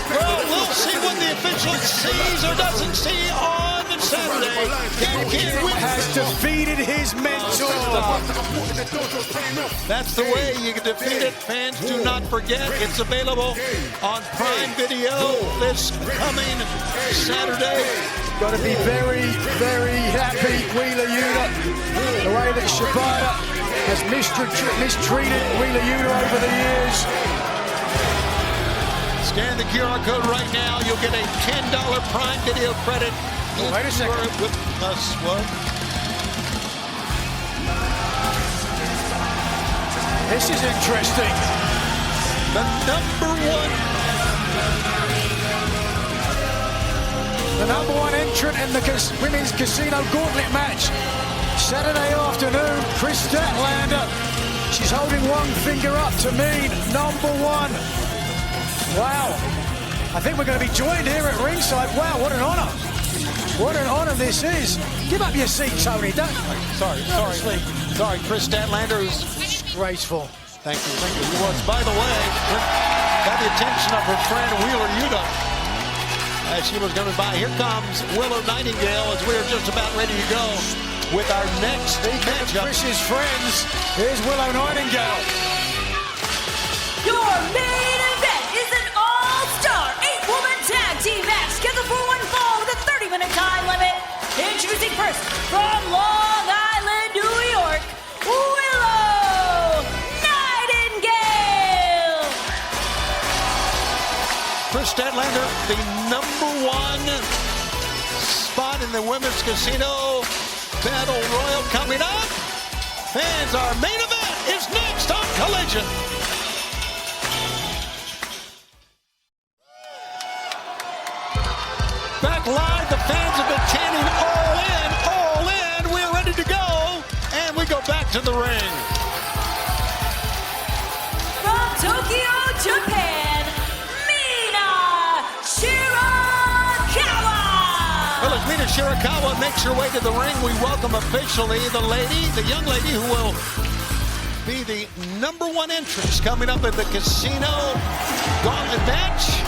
Well, we'll see what the official sees or doesn't see on Saturday. Gabe Kidd has defeated his mentor. That's the way you can defeat it. Fans, do not forget, it's available on Prime Video this coming Saturday. Got to be very, very happy, Wheeler Yuta. The way that Shibata has mistreated Wheeler Yuta over the years. Scan the QR code right now. You'll get a $10 Prime Video credit. Oh, wait a second. With us, what? This is interesting. The number one entrant in the Women's Casino Gauntlet match. Saturday afternoon, Kris Statlander. She's holding one finger up to mean number one. Wow. I think we're going to be joined here at ringside. Wow, what an honor. What an honor this is. Give up your seat, Tony. Don't. Sorry, Kris Statlander is graceful. Thank you. He was, by the way, got the attention of her friend Wheeler Yuta as she was coming by. Here comes Willow Nightingale as we're just about ready to go with our next matchup. Chris's friends. Here's Willow Nightingale. Your main event is an all-star 8-woman tag team match scheduled for one fall with a 30-minute time limit. Introducing first from Long Island, New York, Willow Nightingale. Kris Statlander, the number one spot in the Women's Casino Battle Royal coming up. Fans, our main event is next on Collision. Back live, the fans have been chanting all in. We're ready to go, and we go back to the ring. From Tokyo, Japan, Mina Shirakawa. Well, as Mina Shirakawa makes her way to the ring, we welcome officially the young lady who will be the number one entrance coming up in the Casino Gauntlet match.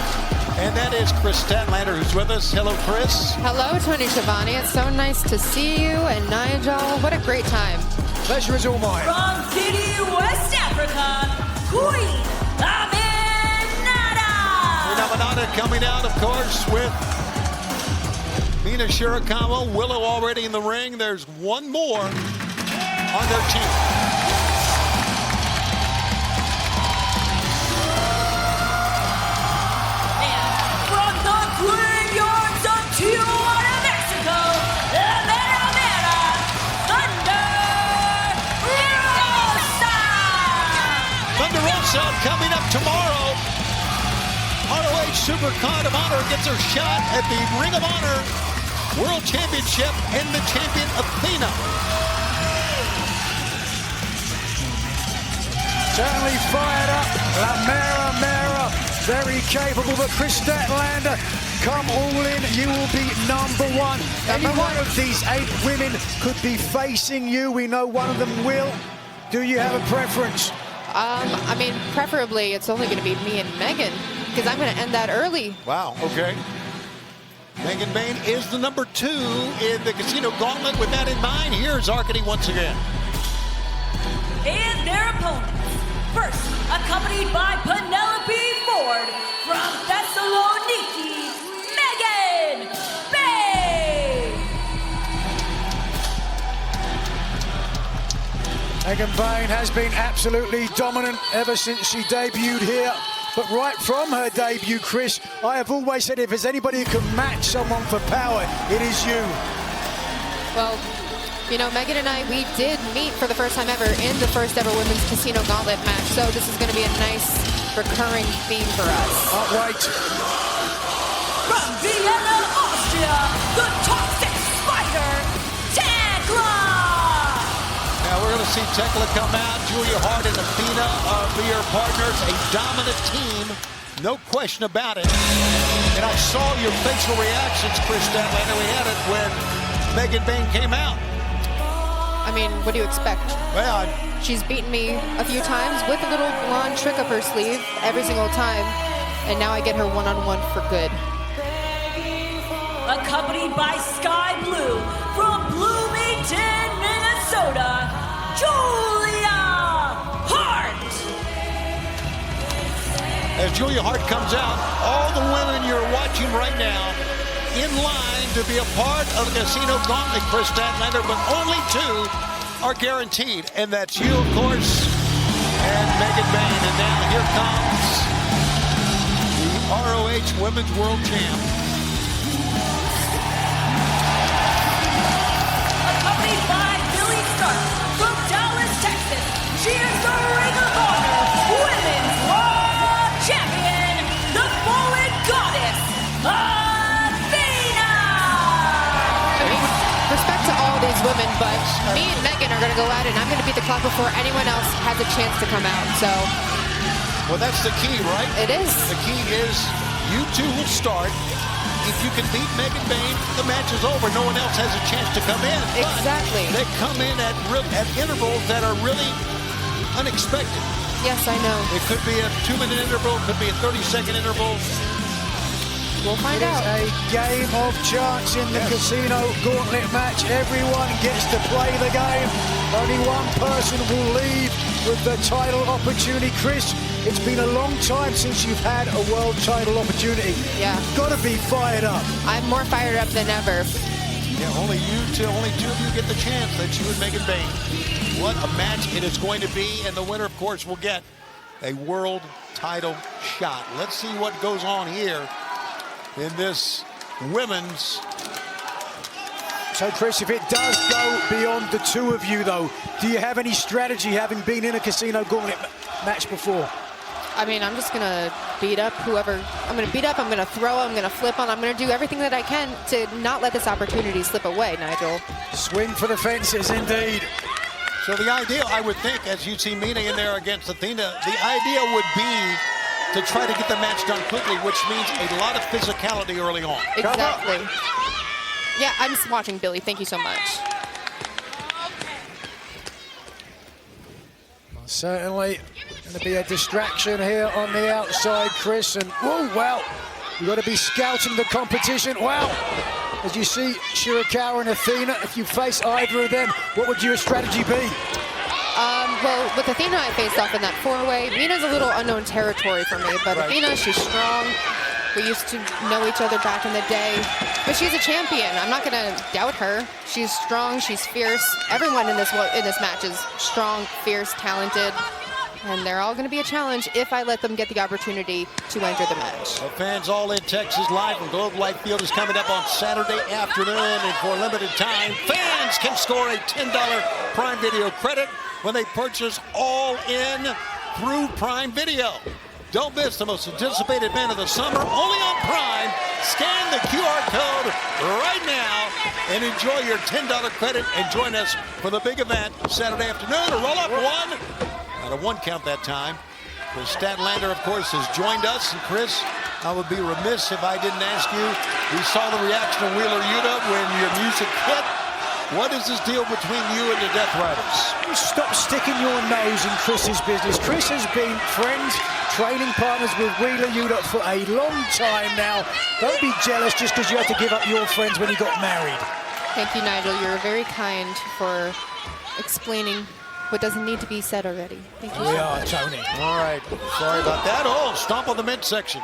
And that is Kris Statlander who's with us. Hello, Kris. Hello, Tony Schiavone. It's so nice to see you and Nigel. What a great time. Pleasure is all mine. From Guinea, West Africa, Queen Aminata. Queen Aminata coming out, of course, with Mina Shirakawa. Willow already in the ring. There's one more on their team. Graveyards of Tijuana, Mexico, the Mera Mera Thunder Rosa. Thunder Rosa coming up tomorrow. ROH Supercard of Honor gets her shot at the Ring of Honor World Championship and the champion Athena. Certainly fired up. La Mera Mera. Very capable, but Kris Statlander, come all in, you will be number one. Any one of these 8 women could be facing you. We know one of them will. Do you have a preference? I mean, preferably it's only going to be me and Megan, because I'm going to end that early. Wow, okay. Megan Bayne is the number 2 in the Casino Gauntlet. With that in mind, here's Arkady once again. And their opponents. First, accompanied by Penelope Ford from Thessaloniki, Megan Bayne. Megan Bayne has been absolutely dominant ever since she debuted here. But right from her debut, Kris, I have always said if there's anybody who can match someone for power, it is you. Well, you know, Megan and I, we did meet for the first time ever in the first ever Women's Casino Gauntlet match. So this is going to be a nice recurring theme for us. Can't wait. From Vienna, Austria, the Toxic Spider, Tekla. Now we're going to see Tekla come out. Julia Hart and Athena are your partners. A dominant team No question about it. And I saw your facial reactions, Chris Statlander. We had it when Megan Bayne came out. I mean, what do you expect? Well, she's beaten me a few times with a little blonde trick up her sleeve every single time. And now I get her one-on-one for good. Accompanied by Sky Blue from Bloomington, Minnesota, Julia Hart. As Julia Hart comes out, all the women you're watching right now in line to be a part of the Casino Gauntlet, Chris Statlander, but only 2 are guaranteed, and that's you, of course, and Megan Bayne. And now here comes the ROH Women's World Champ. Accompanied by Billy Stark from Dallas, Texas, she is the Ring of Honor Women's World Champion, the Fallen Goddess, Athena! I mean, respect to all these women, but me and Megan are going to go at it, and I'm going to beat the clock before anyone else has a chance to come out, so. Well, that's the key, right? It is. The key is you 2 will start. If you can beat Megan Bayne, the match is over. No one else has a chance to come in. Exactly. But they come in at intervals that are really unexpected. Yes, I know. It could be a 2-minute interval, it could be a 30-second interval. We'll find out. It is a game of chance in the Casino Gauntlet match. Everyone gets to play the game. Only one person will leave with the title opportunity. Chris, it's been a long time since you've had a world title opportunity. Yeah. You've got to be fired up. I'm more fired up than ever. Yeah, only 2 of you get the chance. That's you and Megan Bayne. What a match it is going to be, and the winner, of course, will get a world title shot. Let's see what goes on here in this women's. So, Chris, if it does go beyond the 2 of you, though, do you have any strategy, having been in a Casino Gauntlet match before? I mean, I'm just going to beat up whoever. I'm going to beat up, I'm going to throw, I'm going to flip on. I'm going to do everything that I can to not let this opportunity slip away, Nigel. Swing for the fences, indeed. So the idea, I would think, as you see Mina in there against Athena, the idea would be to try to get the match done quickly, which means a lot of physicality early on. Exactly. Yeah, I'm just watching Billy. Thank you so much. Certainly going to be a distraction here on the outside, Chris. And, oh, well, you've got to be scouting the competition. Well, as you see Shirakawa and Athena, if you face either of them, what would your strategy be? Well, with Athena, I faced off in that 4-way. Mina's a little unknown territory for me, but right. Athena, she's strong. We used to know each other back in the day, but she's a champion. I'm not going to doubt her. She's strong, she's fierce. Everyone in this match is strong, fierce, talented, and they're all going to be a challenge if I let them get the opportunity to enter the match. The fans all in Texas live from Globe Life Field is coming up on Saturday afternoon, and for a limited time, fans can score a $10 Prime Video credit when they purchase All In through Prime Video. Don't miss the most anticipated event of the summer, only on Prime. Scan the QR code right now and enjoy your $10 credit and join us for the big event Saturday afternoon. A roll-up 1. Not a 1 count that time. Chris Statlander, of course, has joined us. And Chris, I would be remiss if I didn't ask you. We saw the reaction of Wheeler Yuta when your music hit. What is this deal between you and the Death Riders? Stop sticking your nose in Chris's business. Chris has been friends, training partners with Wheeler Yuta for a long time now. Don't be jealous just because you had to give up your friends when you got married. Thank you, Nigel. You're very kind for explaining what doesn't need to be said already. Thank you. We are, Tony. All right. Sorry about that. Oh, stomp on the midsection.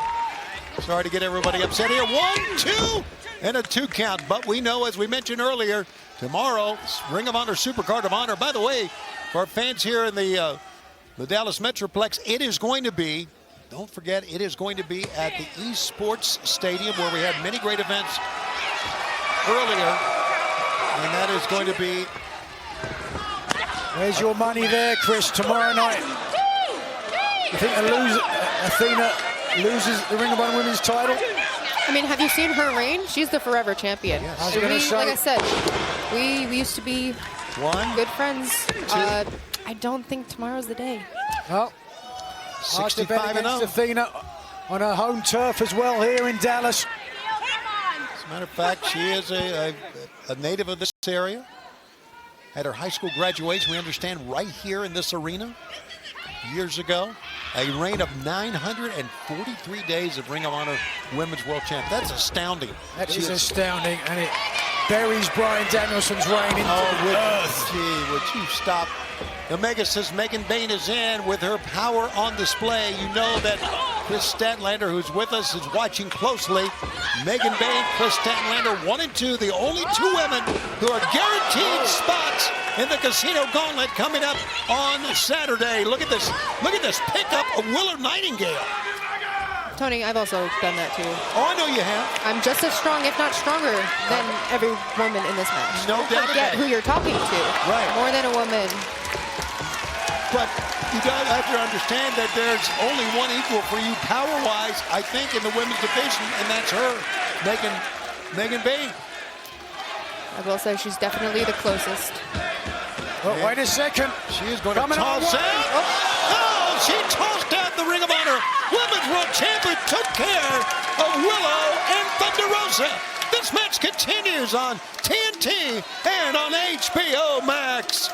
Sorry to get everybody upset here. 1, 2, and a 2 count. But we know, as we mentioned earlier, tomorrow, Ring of Honor Supercard of Honor. By the way, for our fans here in the Dallas Metroplex, it is going to be, don't forget, it is going to be at the Esports Stadium where we had many great events earlier. And that is going to be... There's your money there, Chris, tomorrow night. You think Athena loses the Ring of Honor Women's title? I mean, have you seen her reign? She's the forever champion. Yes. Like I said, we used to be good friends. 2. I don't think tomorrow's the day. Well, 65 and 0. Athena on her home turf as well here in Dallas. As a matter of fact, she is a native of this area. Had her high school graduation, we understand, right here in this arena years ago. A reign of 943 days of Ring of Honor Women's World Champ. That's astounding. That is astounding, and it buries Bryan Danielson's reign into the earth. Gee, would you stop? Omega says Megan Bayne is in with her power on display. You know that Chris Statlander, who's with us, is watching closely. Megan Bayne, Chris Statlander, 1 and 2, the only 2 women who are guaranteed spots in the Casino Gauntlet coming up on Saturday. Look at this pickup of Willow Nightingale. Tony, I've also done that too. Oh, I know you have. I'm just as strong, if not stronger, than every woman in this match. No doubt. Forget who you're talking to. Right. More than a woman. But you guys have to understand that there's only one equal for you power-wise, I think, in the women's division, and that's her, Megan Bayne. I will say she's definitely the closest. Well, wait a second. She is going to toss out. Oh, she tossed out the Ring of Honor Women's World Champion, took care of Willow and Thunder Rosa. This match continues on TNT and on HBO Max.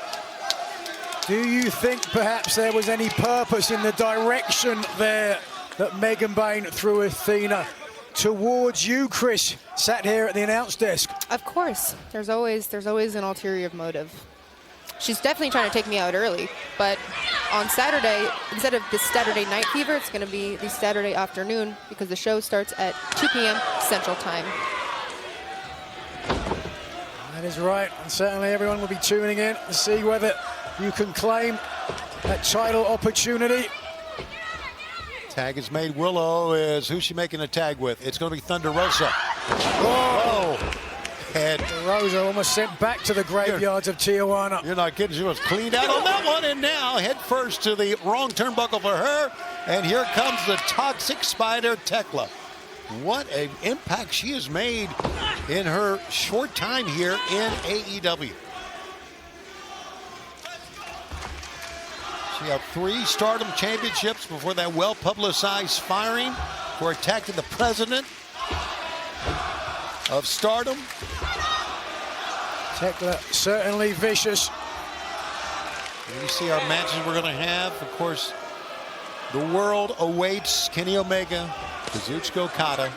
Do you think perhaps there was any purpose in the direction there that Megan Bayne threw Athena towards you, Chris, sat here at the announce desk? Of course. There's always an ulterior motive. She's definitely trying to take me out early, but on Saturday, instead of the Saturday Night Fever, it's going to be the Saturday afternoon because the show starts at 2 p.m. Central Time. That is right, and certainly everyone will be tuning in to see whether you can claim that title opportunity. Tag is made. Willow is, who's she making a tag with? It's going to be Thunder Rosa. Oh! And Rosa almost sent back to the graveyards of Tijuana. You're not kidding. She was cleaned out on that one, and now head first to the wrong turnbuckle for her. And here comes the Toxic Spider, Tekla. What an impact she has made in her short time here in AEW. She had 3 Stardom championships before that well-publicized firing for attacking the president of Stardom. Tekla certainly vicious. You see our matches we're going to have. Of course, the world awaits Kenny Omega, Kazuchika Okada.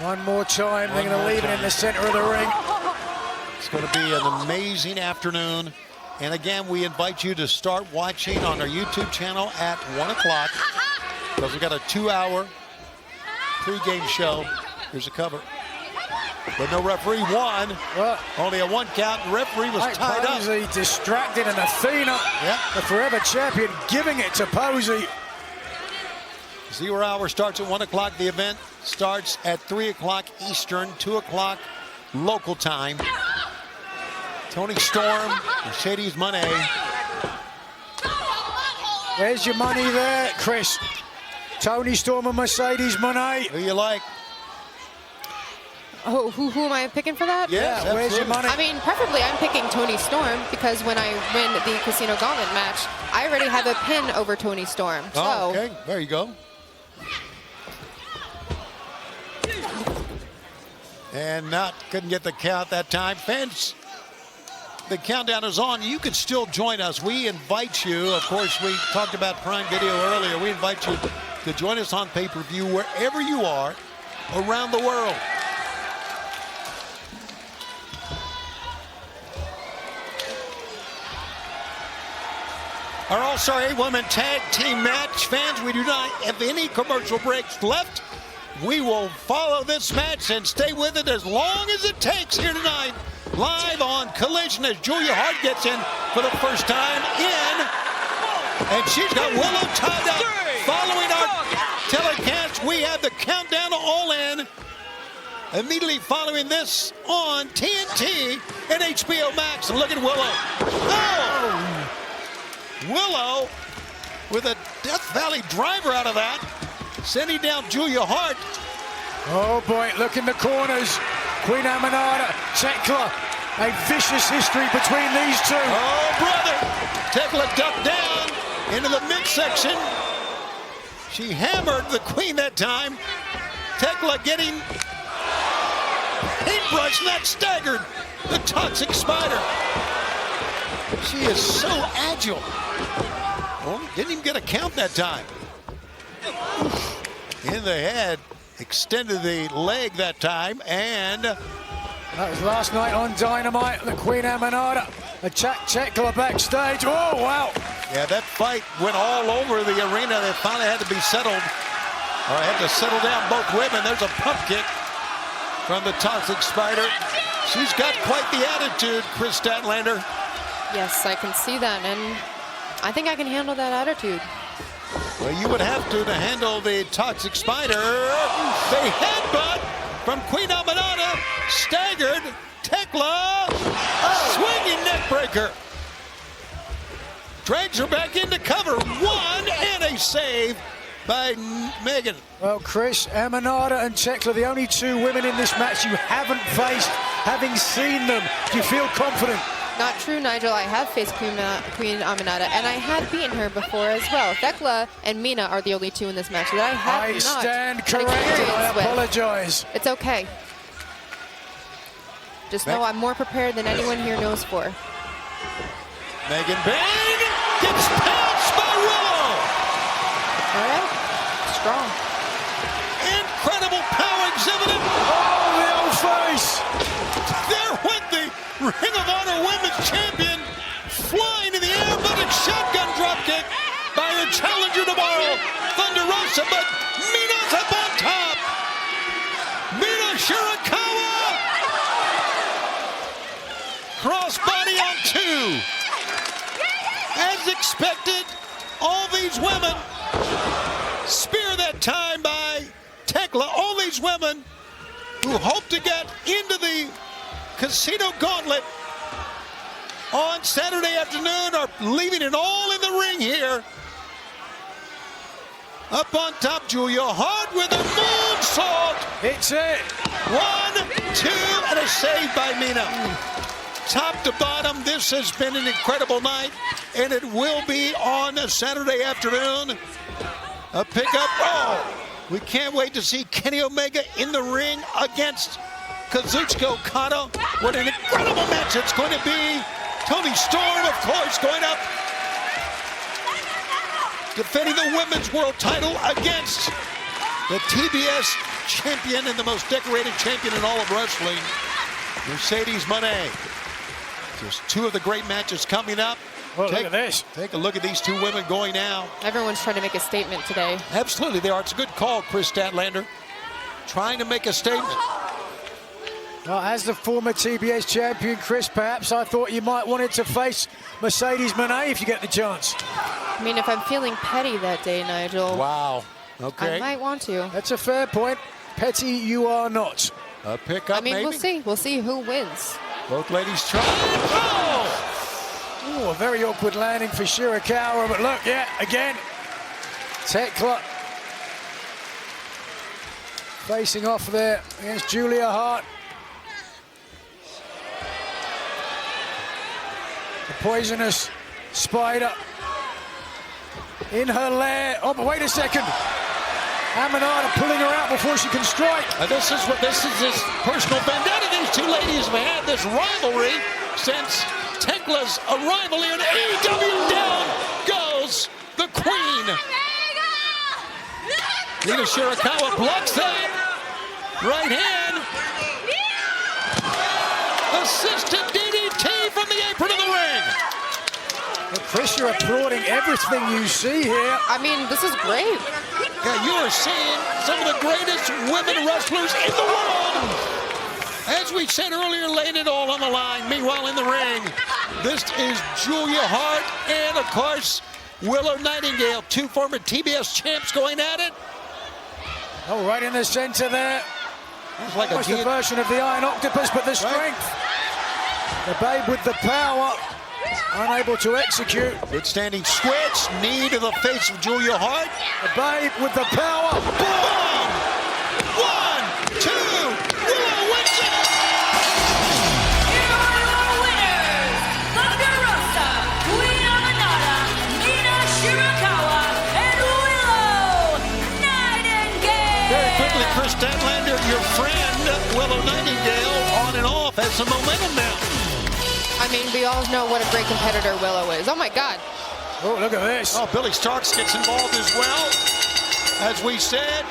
One more time, they're going to leave it in the center of the ring. It's going to be an amazing afternoon. And again, we invite you to start watching on our YouTube channel at 1 o'clock because we've got a 2-hour pregame show. Here's a cover. But no referee won. Well, only a 1 count. The referee was tied up. Posey distracted, and Athena, the forever champion, giving it to Posey. 0 hour starts at 1 o'clock. The event starts at 3 o'clock Eastern, 2 o'clock local time. Tony Storm, Mercedes Moné. Where's your money there, Chris? Tony Storm and Mercedes Moné. Who you like? Oh, who am I picking for that? Yeah, where's your money? I mean, preferably I'm picking Tony Storm because when I win the Casino Gauntlet match, I already have a pin over Tony Storm. Oh, okay, there you go. And couldn't get the count that time. Fans, the countdown is on. You can still join us. We invite you. Of course, we talked about Prime Video earlier. We invite you to join us on pay-per-view wherever you are around the world. Our All-Star 8-Woman Tag Team match. Fans, we do not have any commercial breaks left. We will follow this match and stay with it as long as it takes here tonight. Live on Collision as Julia Hart gets in for the first time and she's got Willow tied up. Following our telecast, we have the countdown to All In. Immediately following this on TNT and HBO Max. And look at Willow. Oh! Willow with a Death Valley driver out of that. Sending down Julia Hart. Oh boy, look in the corners. Queen Aminata, Tekla. A vicious history between these two. Oh, brother. Tekla ducked down into the midsection. She hammered the Queen that time. Tekla getting paintbrush, and that staggered the Toxic Spider. She is so agile. Oh, didn't even get a count that time. In the head, extended the leg that time, and that was last night on Dynamite. The Queen Amanada attacked Tekla backstage. Oh, wow. Yeah, that fight went all over the arena. They finally had to be settled, or had to settle down both women. There's a pump kick from the Toxic Spider. She's got quite the attitude, Chris Statlander. Yes, I can see that, and I think I can handle that attitude. Well, you would have to handle the Toxic Spider. The headbutt from Queen Amanada, staggered Tekla, swinging neck breaker. Drags her back into cover. One and a save by Megan. Well, Chris, Amanada and Tekla, the only two women in this match you haven't faced, having seen them. Do you feel confident? Not true, Nigel. I have faced Queen Amanada, and I had beaten her before as well. Tekla and Mina are the only two in this match that I have not stand corrected. I apologize. It's okay. Just know I'm more prepared than anyone here knows for. Megan Bain gets pounced by Willow. All right, strong. Incredible power exhibited. Oh, the old face. There went the Ring of Honor Women's Champion flying in the air, but a shotgun dropkick by her challenger tomorrow, Thunder Rosa, but Mina's up on top. Mina Shirakawa. Crossbody on two. As expected, all these women, spear that time by Tekla, all these women who hope to get into the Casino Gauntlet on Saturday afternoon are leaving it all in the ring here. Up on top, Julia Hart with a moonsault. It's it. 1, 2, and a save by Mina. Top to bottom, this has been an incredible night, and it will be on a Saturday afternoon. A pickup. Oh, we can't wait to see Kenny Omega in the ring against Kazuchika Okada. What an incredible match it's going to be. Toni Storm, of course, going up, defending the women's world title against the TBS champion and the most decorated champion in all of wrestling, Mercedes Moné. Just two of the great matches coming up. Well, look at this. Take a look at these two women going now. Everyone's trying to make a statement today. Absolutely, they are. It's a good call, Chris Statlander. Trying to make a statement. Well, as the former TBS champion, Chris, perhaps I thought you might wanted to face Mercedes Moné if you get the chance. I mean, if I'm feeling petty that day, Nigel. Wow. Okay. I might want to. That's a fair point. Petty you are not. A pickup, I mean, maybe? we'll see. We'll see who wins. Both ladies trying. Oh! Ooh, a very awkward landing for Shirakawa, but look, yeah, again, Tekla facing off there against Julia Hart. The poisonous spider in her lair. Oh, but wait a second. Amanada pulling her out before she can strike. This is this personal vendetta. These two ladies have had this rivalry since Tekla's arrival here in AEW. Down goes the Queen. Mina Shirakawa blocks that. Right hand. Assisted DDT from the apron of the ring. Well, Chris, you're applauding everything you see here. I mean, this is great. Yeah, you are seeing some of the greatest women wrestlers in the world. As we said earlier, laying it all on the line. Meanwhile, in the ring, this is Julia Hart and, of course, Willow Nightingale, two former TBS champs going at it. Oh, right in the center there. It's like almost a version of the Iron Octopus, but the strength. The Babe with the power. Unable to execute. Good standing switch. Knee to the face of Julia Hart. The Babe with the power. Boom! 1, 2. Willow wins it. Here are your winners. Thunder Rosa, Queen Amanada, Mina Shirakawa, and Willow Chris Statlander, your friend, Willow Nightingale, on and off, has some momentum now. I mean, we all know what a great competitor Willow is. Oh, my God. Oh, look at this. Oh, Billy Starks gets involved as well. As we said,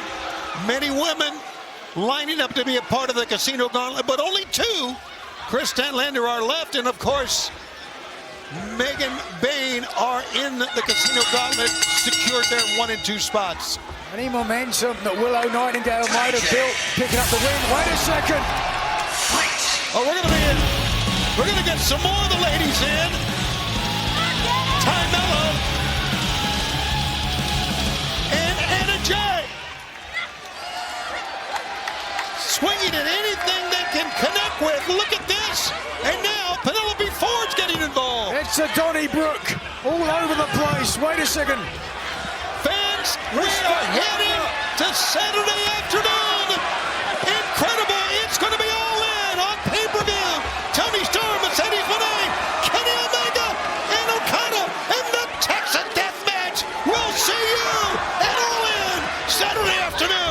many women lining up to be a part of the Casino Gauntlet, but only 2. Chris Statlander are left, and of course, Megan Bain are in the Casino Gauntlet, secured their 1 and 2 spots. Any momentum that Willow Nightingale might have built, picking up the win. Wait a second. Oh, we're gonna get some more of the ladies in. Ty Mello and Anna Jay. Swinging at anything they can connect with. Look at this. And now Penelope Ford's getting involved. It's a Donnybrook all over the place. Wait a second. Fans, we are heading to Saturday afternoon. Incredible. It's going to be all in on pay-per-view. Tony Storm, Mercedes Moné, Kenny Omega, and Okada in the Texas Death Match. We'll see you at All In Saturday afternoon.